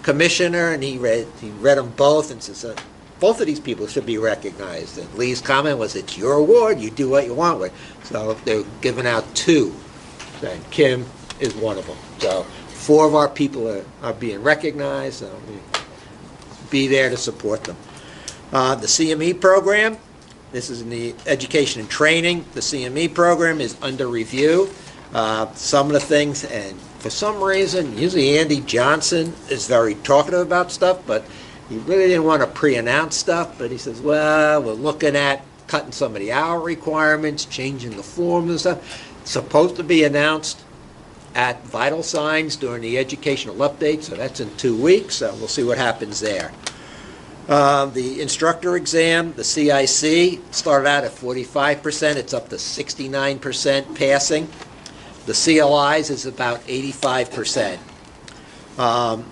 commissioner, and he read them both and says, both of these people should be recognized. And Lee's comment was, it's your award, you do what you want with it. So they're giving out 2, and Kim is one of them. So 4 of our people are being recognized, so we'll be there to support them. The CME program, this is in the education and training. The CME program is under review. Some of the things, and for some reason, usually Andy Johnson is very talkative about stuff, but he really didn't want to pre-announce stuff, but he says, well, we're looking at cutting some of the hour requirements, changing the forms and stuff. It's supposed to be announced at Vital Signs during the educational update, so that's in 2 weeks, so we'll see what happens there. The instructor exam, the CIC, started out at 45%. It's up to 69% passing. The CLIs is about 85%.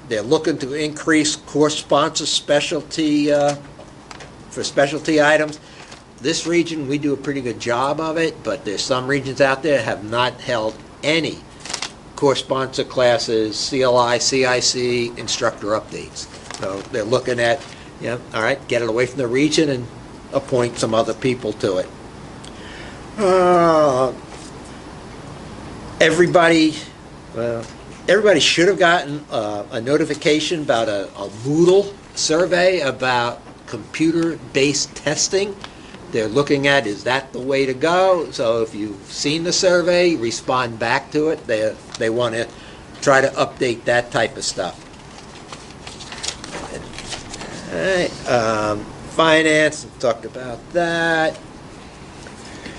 They're looking to increase course sponsor specialty for specialty items. This region, we do a pretty good job of it, but there's some regions out there that have not held any course sponsor classes, CLI, CIC, instructor updates. So they're looking at, yeah, all right, get it away from the region and appoint some other people to it. Everybody should have gotten a notification about a Moodle survey about computer-based testing. They're looking at, is that the way to go? So if you've seen the survey, respond back to it. They want to try to update that type of stuff. All right, finance, we talked about that.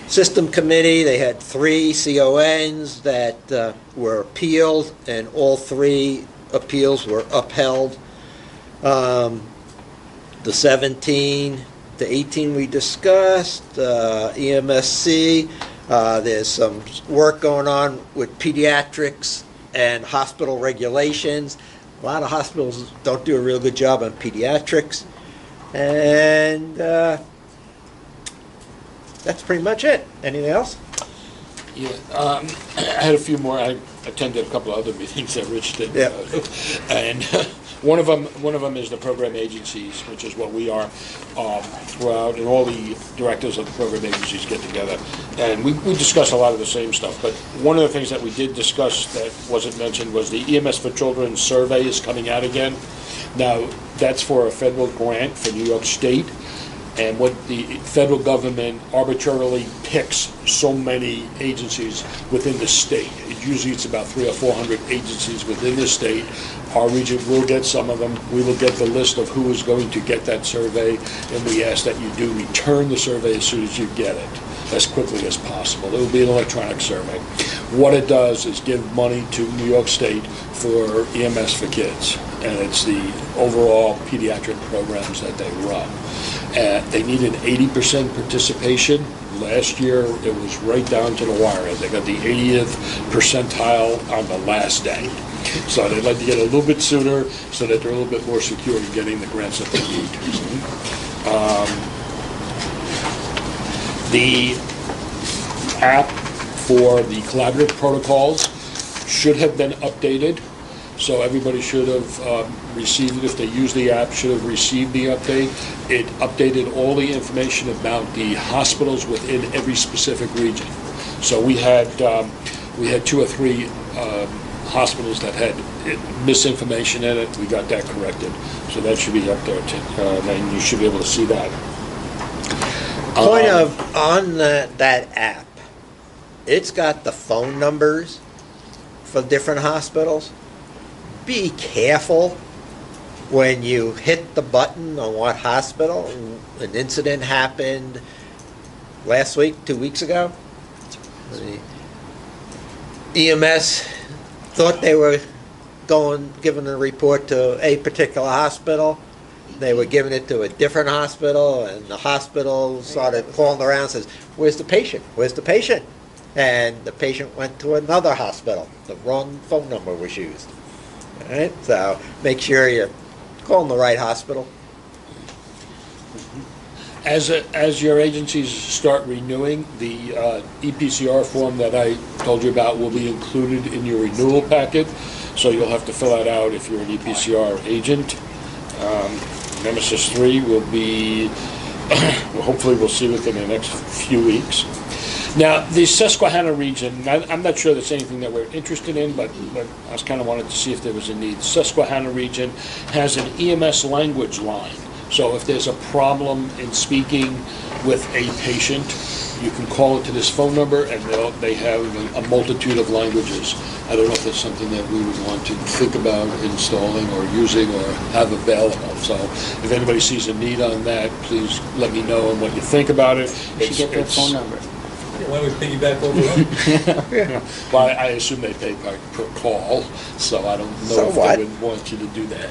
System Committee, they had 3 CONs that were appealed, and all 3 appeals were upheld. The 17, the 18 we discussed, EMSC, there's some work going on with pediatrics and hospital regulations. A lot of hospitals don't do a real good job on pediatrics. And that's pretty much it. Anything else? Yeah, I had a few more. I attended a couple of other meetings that Rich did. Yeah. And one of them is the program agencies, which is what we are throughout, and all the directors of the program agencies get together. And we discussed a lot of the same stuff, but one of the things that we did discuss that wasn't mentioned was the EMS for Children survey is coming out again. Now, that's for a federal grant for New York State. And what the federal government arbitrarily picks so many agencies within the state. Usually it's about 300 or 400 agencies within the state. Our region will get some of them. We will get the list of who is going to get that survey, and we ask that you do return the survey as soon as you get it, as quickly as possible. It will be an electronic survey. What it does is give money to New York State for EMS for kids, and it's the overall pediatric programs that they run. They needed 80% participation. Last year, it was right down to the wire. They got the 80th percentile on the last day. So they'd like to get a little bit sooner so that they're a little bit more secure in getting the grants that they need. The app for the collaborative protocols should have been updated. So everybody should have received it. If they use the app, should have received the update. It updated all the information about the hospitals within every specific region. So we had 2 or 3 hospitals that had misinformation in it. We got that corrected. So that should be up there too, and you should be able to see that. On that app, it's got the phone numbers for different hospitals. Be careful when you hit the button on what hospital. An incident happened last week, 2 weeks ago. The EMS thought they were giving a report to a particular hospital. They were giving it to a different hospital, and the hospital started calling around and says, "Where's the patient? Where's the patient?" And the patient went to another hospital. The wrong phone number was used. All right, so make sure you're calling the right hospital. As your agencies start renewing, the EPCR form that I told you about will be included in your renewal packet, so you'll have to fill that out if you're an EPCR agent. Nemesis 3 will be, hopefully we'll see within the next few weeks. Now, the Susquehanna region, I'm not sure that's anything that we're interested in, but I was kind of wanted to see if there was a need. Susquehanna region has an EMS language line. So if there's a problem in speaking with a patient, you can call into this phone number, and they have a multitude of languages. I don't know if that's something that we would want to think about installing or using or have available. So if anybody sees a need on that, please let me know and what you think about it. You should get their phone number. Why don't we piggyback over that? Well, I assume they pay per call, so I don't know So if what? they would want you to do that.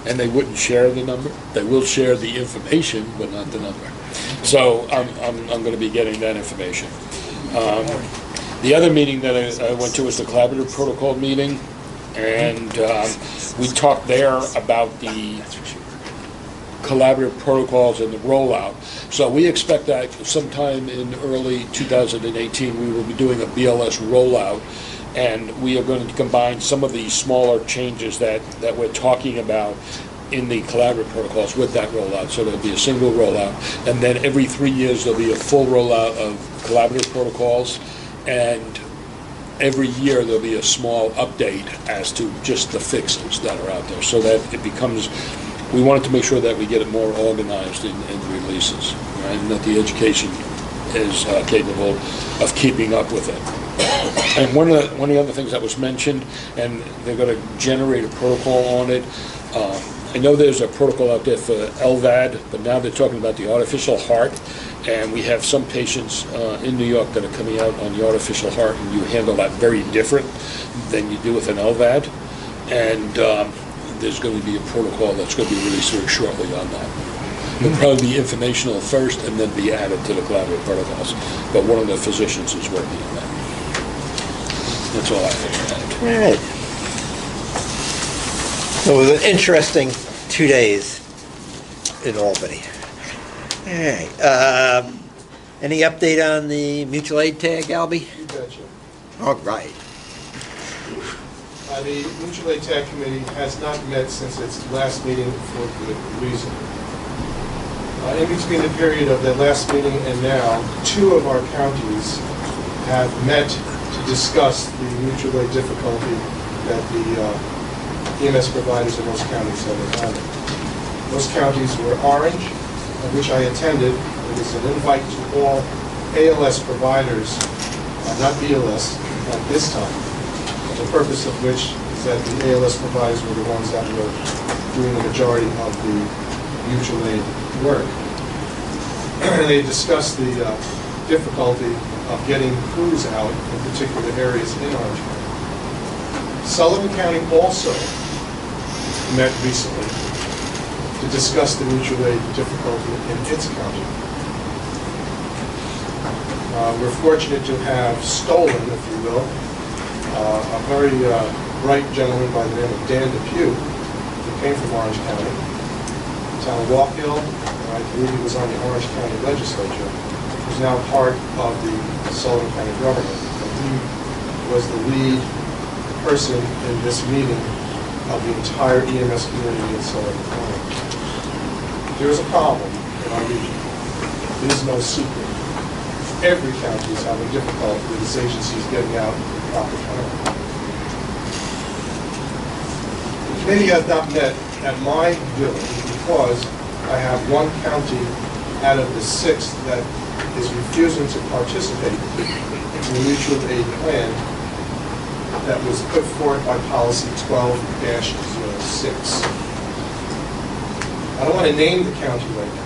And they wouldn't share the number. They will share the information, but not the number. So I'm going to be getting that information. The other meeting that I went to was the collaborative protocol meeting, and we talked there about the collaborative protocols and the rollout. So we expect that sometime in early 2018 we will be doing a BLS rollout, and we are going to combine some of the smaller changes that we're talking about in the collaborative protocols with that rollout. So there'll be a single rollout, and then every 3 years there'll be a full rollout of collaborative protocols, and every year there'll be a small update as to just the fixes that are out there, so that it becomes, we wanted to make sure that we get it more organized in releases, right? And that the education is capable of keeping up with it. And one of the other things that was mentioned, and they're going to generate a protocol on it. I know there's a protocol out there for LVAD, but now they're talking about the artificial heart, And we have some patients in New York that are coming out on the artificial heart, and you handle that very different than you do with an LVAD. And there's going to be a protocol that's going to be released very shortly on that. It'll probably be informational first and then be added to the collaborative protocols. But one of the physicians is working on that. That's all I have to add. All right. So it was an interesting 2 days in Albany. All right. Any update on the mutual aid tag, Albie? You betcha. All right. The Mutual Aid Tag Committee has not met since its last meeting for good reason. In between the period of that last meeting and now, 2 of our counties have met to discuss the mutual aid difficulty that the EMS providers in those counties have encountered. Those counties were Orange, which I attended. It was an invite to all ALS providers, not BLS, at this time. The purpose of which is that the ALS providers were the ones that were doing the majority of the mutual aid work. And they discussed the difficulty of getting crews out in particular areas in Orange County. Sullivan County also met recently to discuss the mutual aid difficulty in its county. We're fortunate to have stolen, if you will, a very bright gentleman by the name of Dan Depew, who came from Orange County, the town of Walk Hill, and I believe he was on the Orange County legislature, who's now part of the Sullivan County government. And he was the lead person in this meeting of the entire EMS community in Sullivan County. There is a problem in our region. It is no secret. Every county is having difficulty with its agencies getting out in proper time. The committee has not met at my village because I have one county out of the 6 that is refusing to participate in the mutual aid plan that was put forward by policy 12-06. I don't want to name the county right now.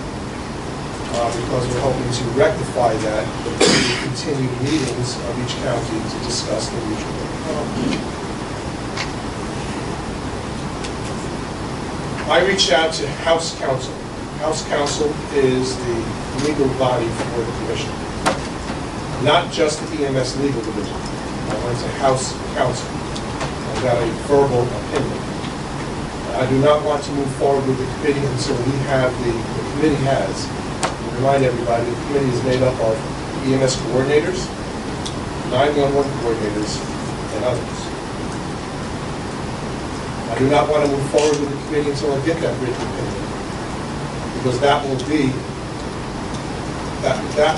Because we're hoping to rectify that through continued meetings of each county to discuss the mutual aid problem. I reached out to House Counsel. House Counsel is the legal body for the commission, not just the EMS legal division. I went to House Counsel and got a verbal opinion. I do not want to move forward with the committee until we have the committee has. Remind everybody, the committee is made up of EMS coordinators, 911 coordinators, and others. I do not want to move forward with the committee until I get that written opinion, because that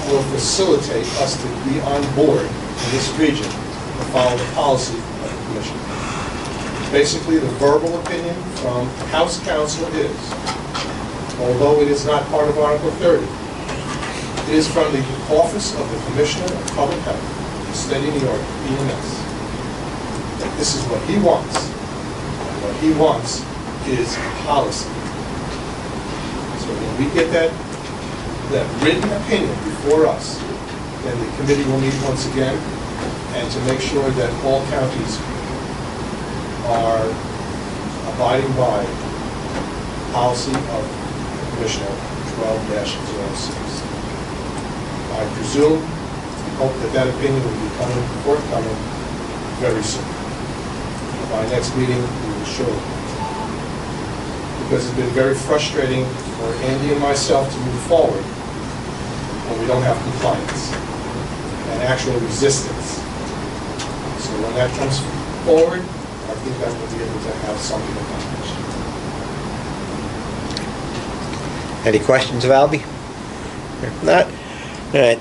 will facilitate us to be on board in this region to follow the policy of the commission. Basically, the verbal opinion from House Counsel is, although it is not part of Article 30, it is from the Office of the Commissioner of Public Health, the State of New York, EMS, that this is what he wants. And what he wants is policy. So when we get that written opinion before us, then the committee will meet once again, and to make sure that all counties are abiding by policy of Commissioner 12-06. I presume, hope that opinion will be forthcoming very soon. By next meeting, we will show it. Because it's been very frustrating for Andy and myself to move forward when we don't have compliance and actual resistance. So when that comes forward, I think that we'll be able to have something accomplished. Any questions of Albie? If not, all right.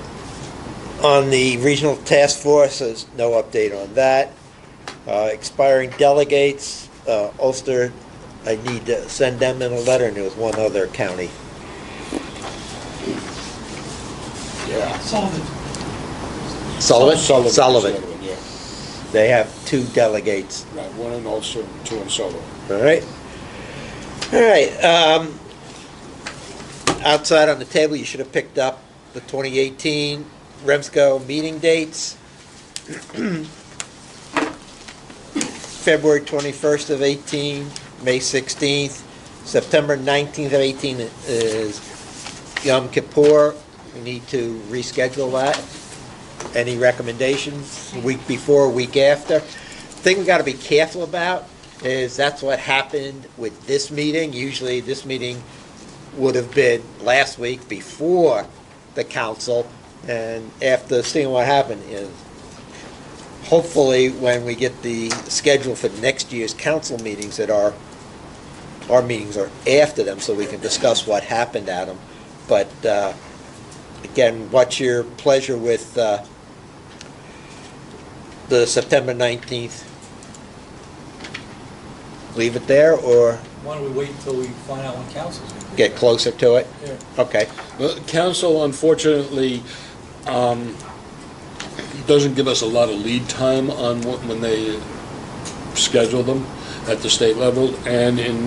On the regional task force, there's no update on that. Expiring delegates, Ulster, I need to send them in a letter, and there was one other county. Yeah. Sullivan. Yeah. They have 2 delegates. Right, 1 in Ulster, 2 in Sullivan. All right. All right. Outside on the table, you should have picked up the 2018 REMSCO meeting dates. February 21st of 18, May 16th, September 19th of 18 is Yom Kippur. We need to reschedule that. Any recommendations? A week before, a week after? Thing we got to be careful about is that's what happened with this meeting. Usually this meeting would have been last week before the council, and after seeing what happened is hopefully when we get the schedule for next year's council meetings that our meetings are after them so we can discuss what happened at them. But again, what's your pleasure with the September 19th? Leave it there, or Why don't we wait until we find out when council's going to be? get closer to it? Yeah. Okay. Well, council unfortunately doesn't give us a lot of lead time on when they schedule them at the state level, and in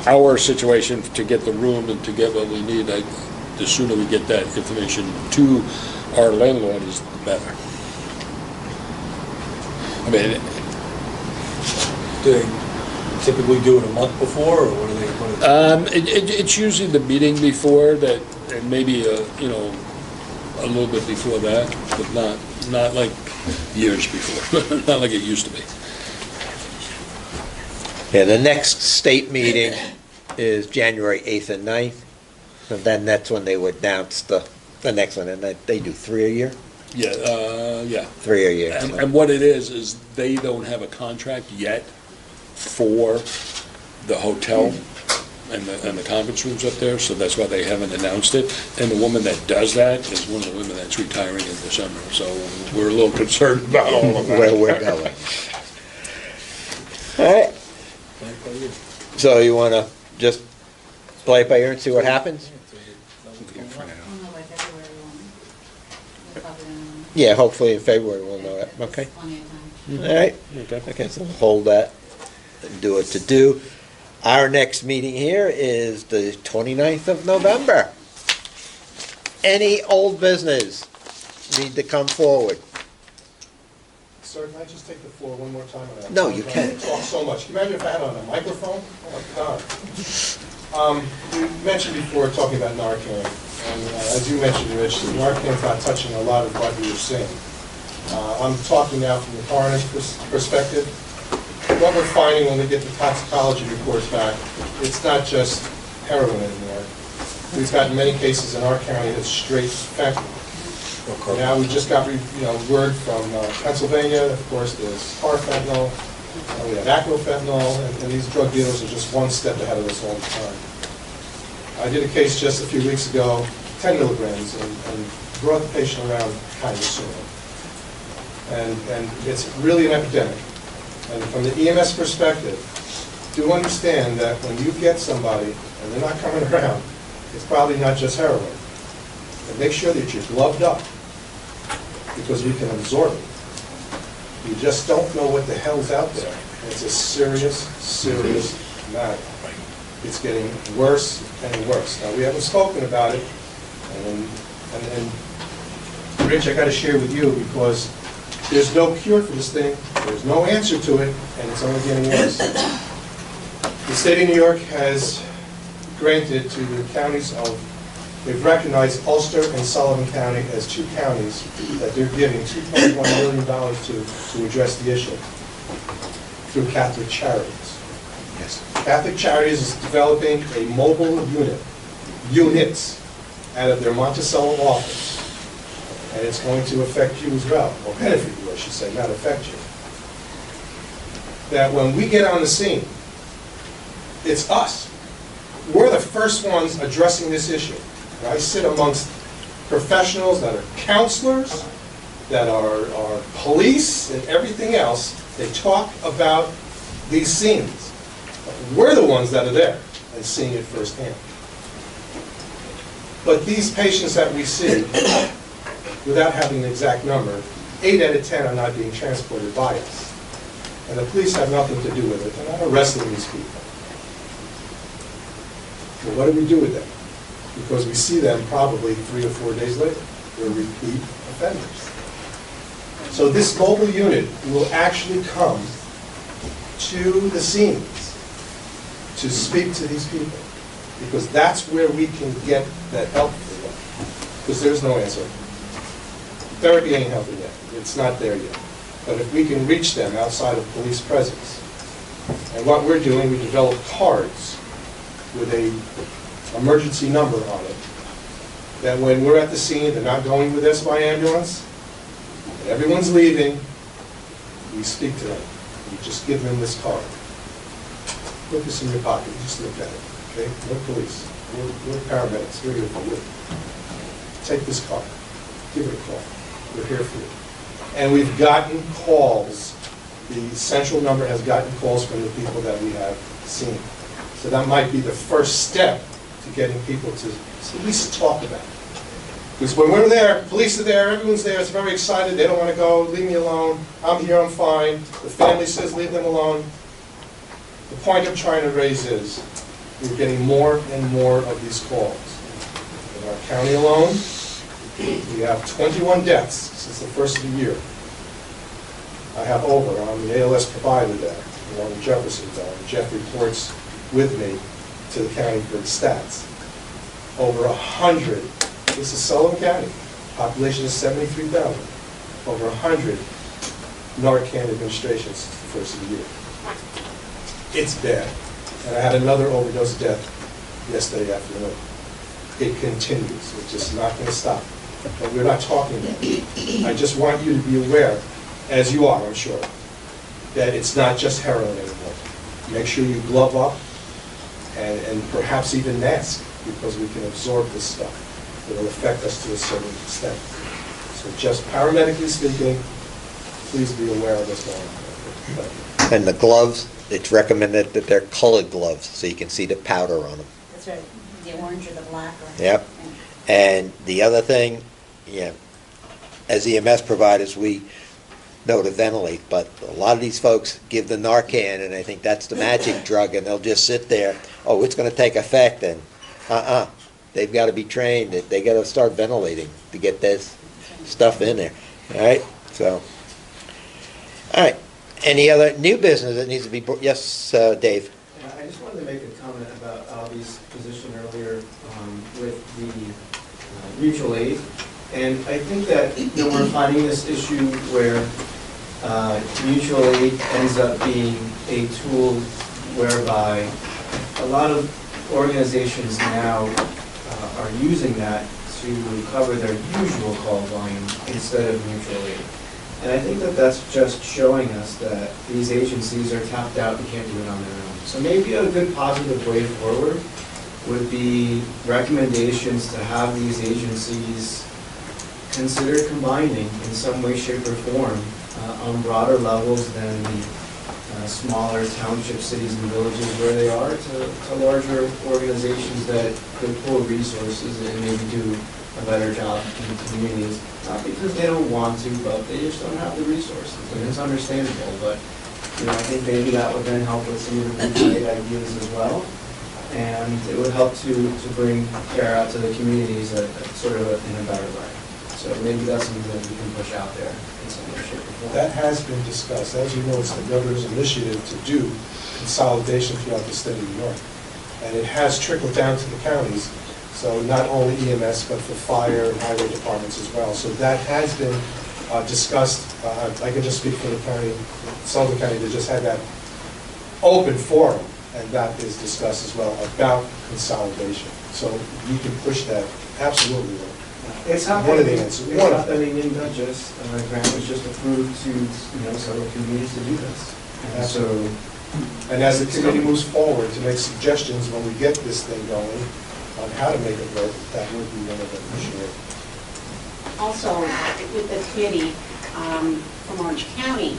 our situation, to get the room and to get what we need, the sooner we get that information to our landlord is the better. I mean, Do they typically do it a month before, or what do they? it's usually the meeting before that, and maybe a little bit before that, but not like years before, not like it used to be. Yeah, the next state meeting is January 8th and 9th, and then that's when they would announce the next one, and they do 3 a year? Yeah. 3 a year. And what it is they don't have a contract yet for the hotel and the conference rooms up there, so that's why they haven't announced it. And the woman that does that is one of the women that's retiring in December, so we're a little concerned about all of that. Where we're going. All right. So you want to just play it by ear and see what happens? Yeah, hopefully in February we'll know it. Okay. All right. Okay, so we'll hold that and do it to do. Our next meeting here is the 29th of November. Any old business need to come forward? Sir, can I just take the floor one more time? on that? No, you can. I talk so much. Can you imagine if I had on a microphone? Oh, my God. You mentioned before talking about Narcan, and as you mentioned, Rich, Narcan's not touching a lot of what you were saying. I'm talking now from the coroner's perspective. What we're finding when we get the toxicology reports back, it's not just heroin anymore. We've got many cases in our county that's straight fentanyl. Now, we just got word from Pennsylvania, of course, there's carfentanil, we have acrofentanil, and these drug dealers are just one step ahead of us all the time. I did a case just a few weeks ago, 10 milligrams, and brought the patient around kind of sooner. And it's really an epidemic. And from the EMS perspective, do understand that when you get somebody and they're not coming around, it's probably not just heroin. And make sure that you're gloved up, because we can absorb it. You just don't know what the hell's out there. And it's a serious, serious matter. It's getting worse and worse. Now, we haven't spoken about it, and Rich, I got to share with you, because there's no cure for this thing, there's no answer to it, and it's only getting worse. The state of New York has granted to the counties they've recognized Ulster and Sullivan County as 2 counties that they're giving $2.1 million to address the issue through Catholic Charities. Yes. Catholic Charities is developing a mobile units out of their Monticello office. And it's going to affect you as well, or benefit you, I should say, not affect you. That when we get on the scene, it's us. We're the first ones addressing this issue. And I sit amongst professionals that are counselors, that are police, and everything else. They talk about these scenes. We're the ones that are there and seeing it firsthand. But these patients that we see, without having an exact number, 8 out of 10 are not being transported by us. And the police have nothing to do with it. They're not arresting these people. Well, what do we do with them? because we see them probably 3 or 4 days later. They're repeat offenders. So this mobile unit will actually come to the scenes to speak to these people, because that's where we can get that help for them, because there's no answer. Therapy ain't helping yet. It's not there yet. But if we can reach them outside of police presence, and what we're doing, we develop cards with a emergency number on it, that when we're at the scene, they're not going with us by ambulance, and everyone's leaving, we speak to them. We just give them this card. Put this in your pocket, just look at it, okay? We're police, we're paramedics, we're here for you. Take this card, give it a call, we're here for you. And we've gotten calls, the central number has gotten calls from the people that we have seen. So that might be the first step to getting people to at least talk about it. Because when we're there, police are there, everyone's there, it's very excited, they don't want to go, leave me alone, I'm here, I'm fine. The family says leave them alone. The point I'm trying to raise is, we're getting more and more of these calls. In our county alone, we have 21 deaths since the first of the year. I have over, I'm the ALS provider there, along with Jefferson there, and Jeff reports with me to the county for the stats. Over 100, this is Sullivan County, population is 73,000. Over 100 Narcan administrations since the first of the year. It's bad. And I had another overdose death yesterday afternoon. It continues. It's just not going to stop. But we're not talking about it. I just want you to be aware, as you are, I'm sure, that it's not just heroin anymore. Make sure you glove up and perhaps even mask, because we can absorb this stuff. It will affect us to a certain extent. So just paramedically speaking, please be aware of what's going on. And the gloves, it's recommended that they're colored gloves, so you can see the powder on them. That's right, the orange or the black. Or Yep. And the other thing, yeah, as EMS providers, we know to ventilate, but a lot of these folks give the Narcan, and they think that's the magic drug, and they'll just sit there, oh, it's going to take effect, and they've got to be trained, they got to start ventilating to get this stuff in there, all right? So, all right. Any other new business that needs to be brought? Yes, Dave. I just wanted to make a comment about Albie's position earlier with the mutual aid. And I think that we're finding this issue where mutual aid ends up being a tool whereby a lot of organizations now are using that to cover their usual call volume instead of mutual aid. And I think that that's just showing us that these agencies are tapped out and can't do it on their own. So maybe a good positive way forward would be recommendations to have these agencies consider combining in some way, shape, or form on broader levels than the smaller township cities and villages where they are to larger organizations that could pull resources and maybe do a better job in the communities. Not because they don't want to, but they just don't have the resources, and it's understandable. But I think maybe that would then help with some of the great ideas as well, and it would help to bring care out to the communities sort of in a better way. So maybe that's something that we can push out there in some way, shape, or form. That has been discussed. As you know, it's the governor's initiative to do consolidation throughout the state of New York. And it has trickled down to the counties, so not only EMS, but for fire and highway departments as well. So that has been discussed. I can just speak for the county, Sullivan County, they just had that open forum, and that is discussed as well about consolidation. So you can push that, absolutely. It's happening. One of the answers. It's happening in Dutchess. A grant was just approved to several communities to do this. And so, and as the committee moves forward to make suggestions when we get this thing going on how to make it work, that would be one of them for sure. Also, with the committee from Orange County,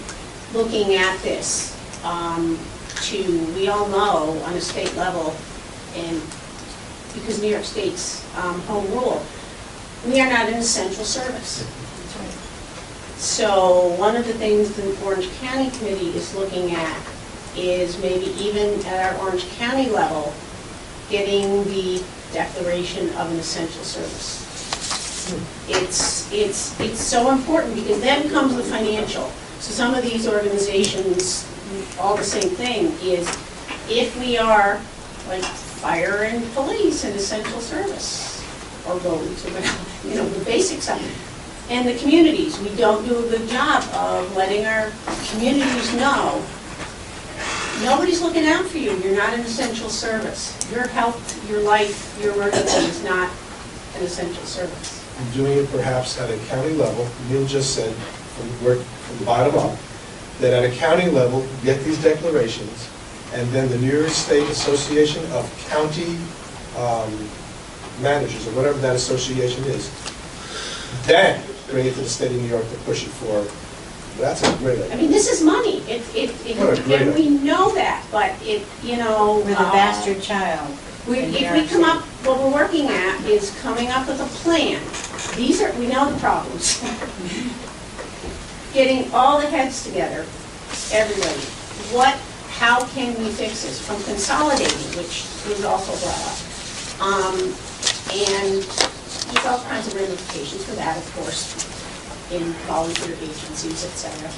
looking at this, we all know on a state level, and because New York State's home rule, we are not an essential service. So one of the things the Orange County Committee is looking at is maybe even at our Orange County level, getting the declaration of an essential service. It's so important because then comes the financial. So some of these organizations, all the same thing, is if we are like fire and police an essential service, or roads, or whatever, you know, the basics of it. And the communities, we don't do a good job of letting our communities know, nobody's looking out for you, you're not an essential service. Your health, your life, your emergency is not an essential service. Doing it perhaps at a county level, Neil just said, from the bottom up, that at a county level, get these declarations, and then the New York State Association of County Managers, or whatever that association is, then bring it to the state of New York to push it forward. That's a great idea. I mean, this is money, What a great and we idea. know that, but it, you know. We're the bastard child. If we come up, what we're working at is coming up with a plan. These are, we know the problems. Getting all the heads together, everybody. How can we fix this? From consolidating, which was also brought up. And there's all kinds of ramifications for that, of course, in volunteer agencies, et cetera.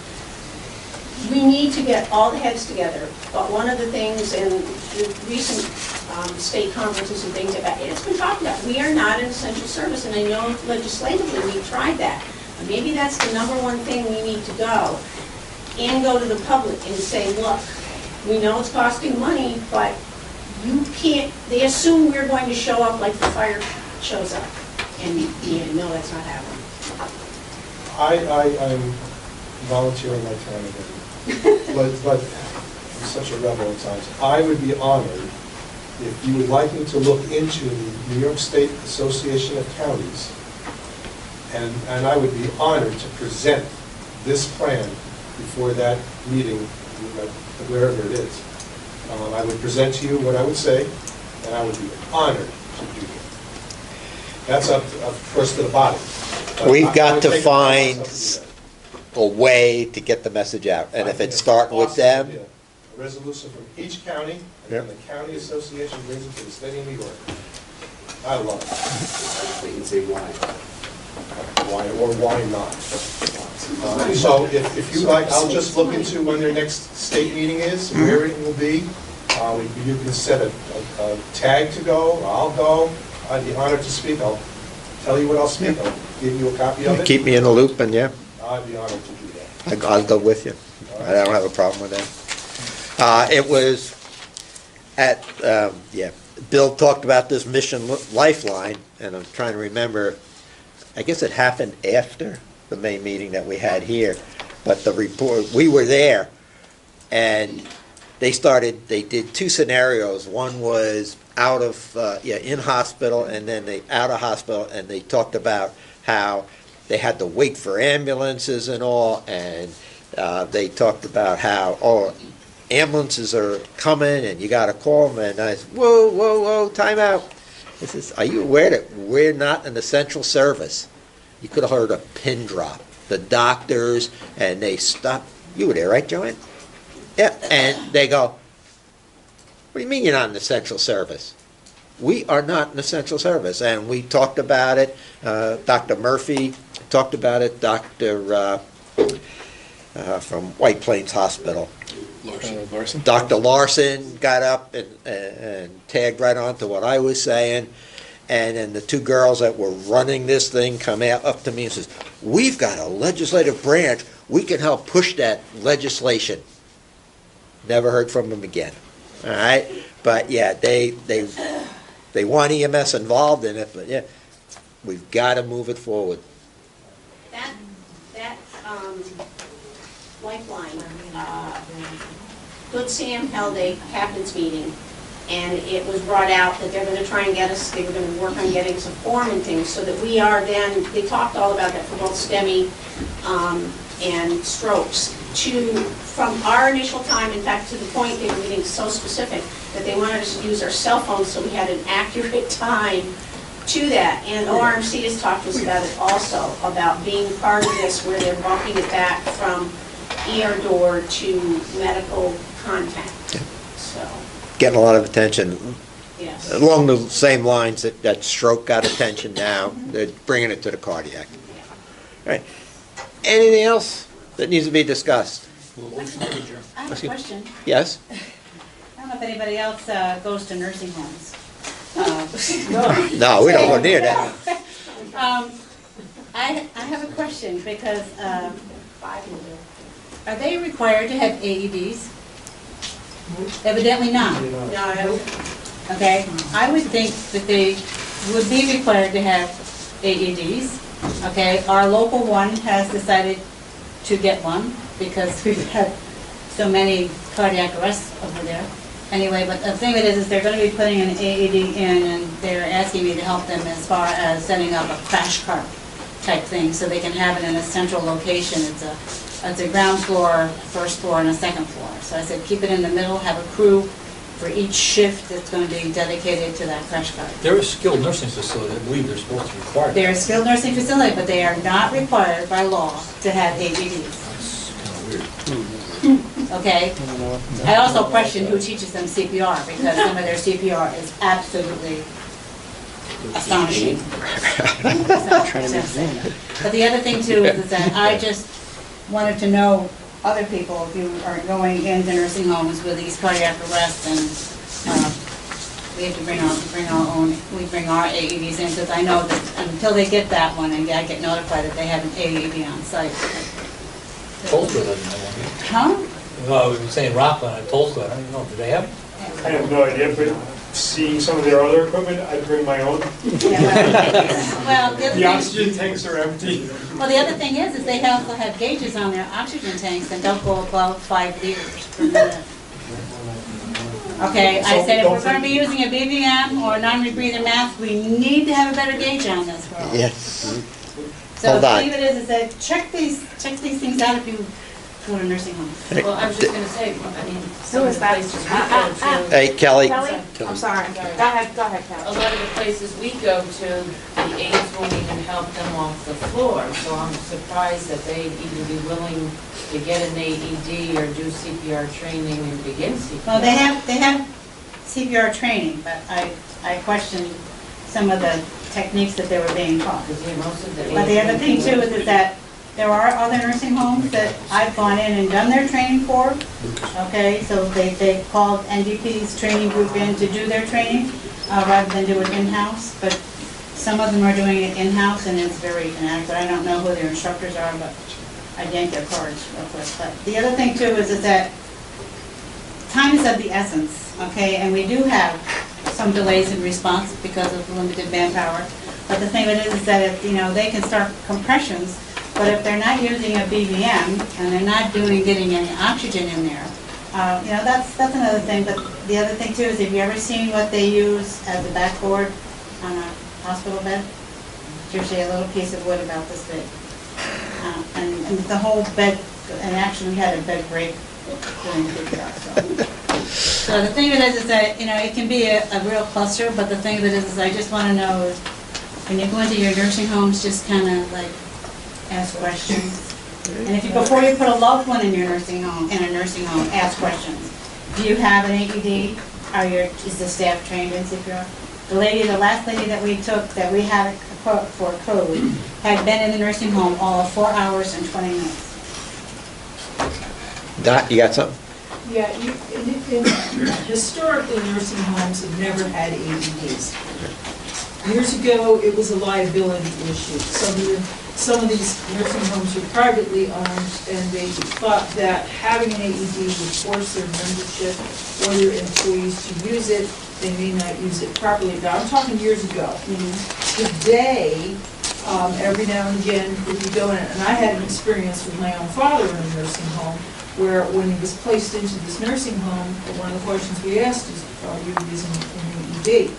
We need to get all the heads together, but one of the things in the recent state conferences and things like that, it's been talked about, we are not an essential service, and I know legislatively we've tried that. Maybe that's the number one thing we need to go, and go to the public and say, look, we know it's costing money, but you can't, they assume we're going to show up like the fire shows up, and no, that's not happening. I'm volunteering my time again, but I'm such a rebel at times. I would be honored if you would like me to look into the New York State Association of Counties, and I would be honored to present this plan before that meeting, wherever it is. I would present to you what I would say, and I would be honored to do that. That's up, of course, to the body. But We've I got would to take it upon find myself to do that. a way to get the message out, and if it starts with them, Yeah. A resolution from each county, and then the county association brings it to the state of New York. I love it. They can say why. Why or why not? So if you like, I'll just look into when their next state meeting is, where it will be. You can set a tag to go, or I'll go. I'd be honored to speak. I'll tell you what I'll speak. I'll give you a copy of it. keep me in the loop, and yeah, I'd be honored to do that. I'll go with you. I don't have a problem with that. It was at, Bill talked about this Mission Lifeline, and I'm trying to remember, I guess it happened after the May meeting that we had here, but the report, we were there, and they did two scenarios. One was in hospital, and then they out of hospital, and they talked about how they had to wait for ambulances and all, and they talked about how, ambulances are coming, and you gotta call them, and I said, whoa, time out. This is, are you aware that we're not an essential service? You could have heard a pin drop. The doctors, and they stopped. You were there, right, Joanne? Yeah, and they go, what do you mean you're not an essential service? We are not an essential service, and we talked about it. Dr. Murphy talked about it. Dr. From White Plains Hospital. Larson? Dr. Larson got up and tagged right on to what I was saying, and then the two girls that were running this thing come up to me and says, we've got a legislative branch, we can help push that legislation. Never heard from them again, all right? But yeah, they want EMS involved in it, but yeah, we've got to move it forward. That Lifeline, Good Sam held a captain's meeting, and it was brought out that they're going to try and get us, they were going to work on getting some form and things, so that we are then, they talked all about that for both STEMI and strokes, from our initial time, in fact, to the point they were getting so specific that they wanted us to use our cell phones so we had an accurate time to that. And ORMC has talked to us about it also, about being part of this, where they're bumping it back from ER door to medical contact. So Getting a lot of attention. Yes. Along the same lines that stroke got attention now, they're bringing it to the cardiac. All right. Anything else that needs to be discussed? I have a question. Yes? I don't know if anybody else goes to nursing homes. No, we don't go near that. I have a question because are they required to have AEDs? Evidently not. No, Okay, I would think that they would be required to have AEDs. Okay, our local one has decided to get one because we've had so many cardiac arrests over there. Anyway, but the thing of it is they're going to be putting an AED in, and they're asking me to help them as far as setting up a crash cart type thing, so they can have it in a central location. It's a ground floor, first floor, and a second floor. So I said, keep it in the middle, have a crew for each shift that's going to be dedicated to that crash cart. They're a skilled nursing facility, I believe they're supposed to require. They're a skilled nursing facility, but they are not required by law to have AEDs. That's kind of weird. Okay? I also question who teaches them CPR, because some of their CPR is absolutely astonishing. But the other thing too is that I just wanted to know other people, if you are going into nursing homes with these cardiac arrests, and we have to bring our AEDs in, because I know that until they get that one, and I get notified that they have an AED on site. Tulsa doesn't have Huh? one. Well, we were saying Rockland and Tulsa, I don't even know, do they have? I have no idea, but seeing some of their other equipment, I'd bring my own. Well, the other The thing, oxygen tanks are empty. well, the other thing is they also have gauges on their oxygen tanks that don't go above 5 liters per minute. Okay, I said if we're going to be using a BVM or a non-rebreather mask, we need to have a better gauge on this, girl. Yes. So Hold the on. thing of it is that check these things out if you go to nursing homes. Well, I was just gonna say, I mean, some of the places we go to, Hey, Kelly. Kelly? I'm sorry, go ahead, a Kelly. lot of the places we go to, the aides won't even help them off the floor, so I'm surprised that they'd even be willing to get an AED or do CPR training and begin CPR. Well, they have CPR training, but I question some of the techniques that they were being taught. Because, yeah, most of the But the aides other thing too is that there are other nursing homes that I've gone in and done their training for. Okay, so they called NDP's training group in to do their training rather than do it in-house. But some of them are doing it in-house, and it's very inadequate. I don't know who their instructors are, but I yanked their cards real quick. But the other thing too is that time is of the essence, okay? And we do have some delays in response because of limited manpower. But the thing of it is that if, they can start compressions, but if they're not using a BVM and they're not getting any oxygen in there, that's another thing. But the other thing too is, have you ever seen what they use as a backboard on a hospital bed? It's usually a little piece of wood about this big. And the whole bed, and actually we had a bed break during CPR, so the thing of it is that, it can be a real cluster, but the thing of it is I just want to know is, when you go into your nursing homes, just kind of like ask questions. And before you put a loved one in a nursing home, ask questions. Do you have an AED? Is the staff trained in CPR? The last lady that we took, that we had for code, had been in the nursing home all of 4 hours and 20 minutes. Dot, you got something? Yeah, historically, nursing homes have never had AEDs. Years ago, it was a liability issue. Some of these nursing homes were privately owned, and they thought that having an AED would force their membership or their employees to use it. They may not use it properly. Now, I'm talking years ago. Today, every now and again, if you go in, and I had an experience with my own father in a nursing home, where when he was placed into this nursing home, one of the questions we asked is, are you using an AED?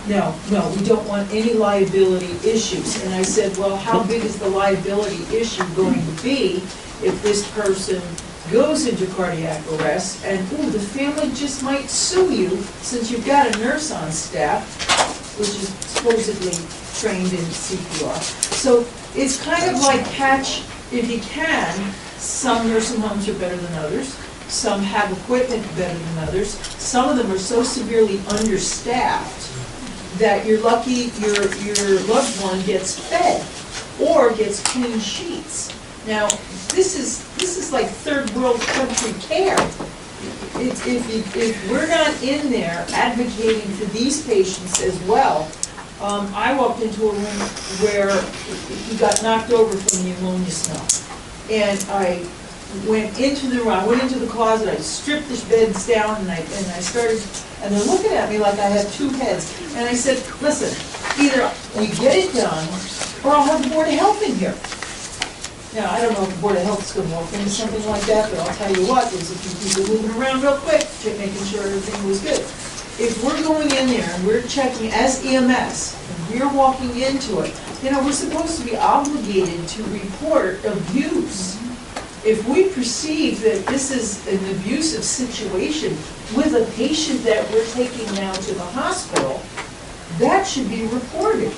No, we don't want any liability issues. And I said, well, how big is the liability issue going to be if this person goes into cardiac arrest and, the family just might sue you since you've got a nurse on staff, which is supposedly trained in CPR. So it's kind of like catch if you can. Some nursing homes are better than others. Some have equipment better than others. Some of them are so severely understaffed that you're lucky your loved one gets fed or gets clean sheets. Now, this is like third world country care. If we're not in there advocating for these patients as well, I walked into a room where he got knocked over from the ammonia smell. And I went into the closet, I stripped the beds down, and I started, and they're looking at me like I had two heads. And I said, listen, either we get it done, or I'll have the Board of Health in here. Now, I don't know if the Board of Health is going to walk into something like that, but I'll tell you what, there's a few people moving around real quick, making sure everything was good. If we're going in there and we're checking as EMS, and we're walking into it, we're supposed to be obligated to report abuse. If we perceive that this is an abusive situation with a patient that we're taking now to the hospital, that should be reported.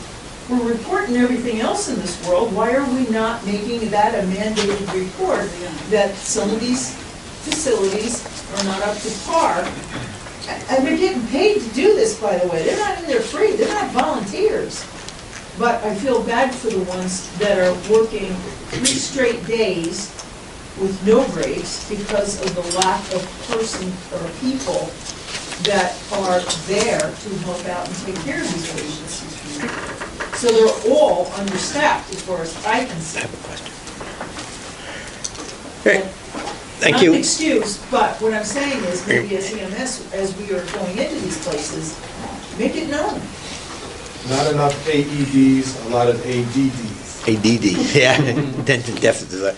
We're reporting everything else in this world. Why are we not making that a mandated report that some of these facilities are not up to par? And they're getting paid to do this, by the way. They're not in there free. They're not volunteers. But I feel bad for the ones that are working 3 straight days with no breaks because of the lack of person or people that are there to help out and take care of these patients. So they're all understaffed as far as I can see. I have a question. Great. Thank you. Not an excuse, but what I'm saying is maybe as EMS, as we are going into these places, make it known. Not enough AEDs, a lot of ADDs. ADD, yeah, attention deficit.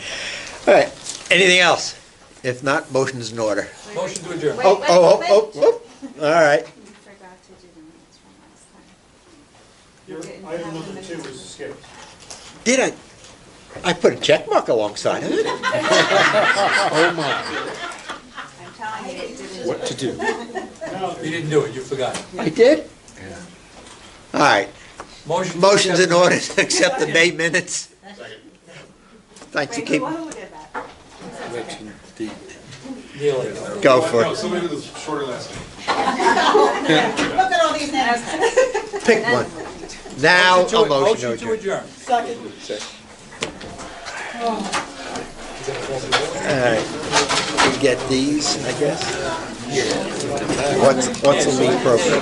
All right, anything else? If not, motion's in order. Motion to adjourn. Oh, all right. Your item number 2 was skipped. Did I? I put a check mark alongside of it. Oh, my. I'm telling you, it didn't. What to do? You didn't do it, you forgot. I did? All right, Motion. motion's in order to accept the May minutes. Thanks to keep, Election D. Neil, go for No, it. somebody with a shorter last name. Look at all these names. Pick one. Now, a motion to to adjourn. adjourn. All right, we get these, I guess. What's the lead program?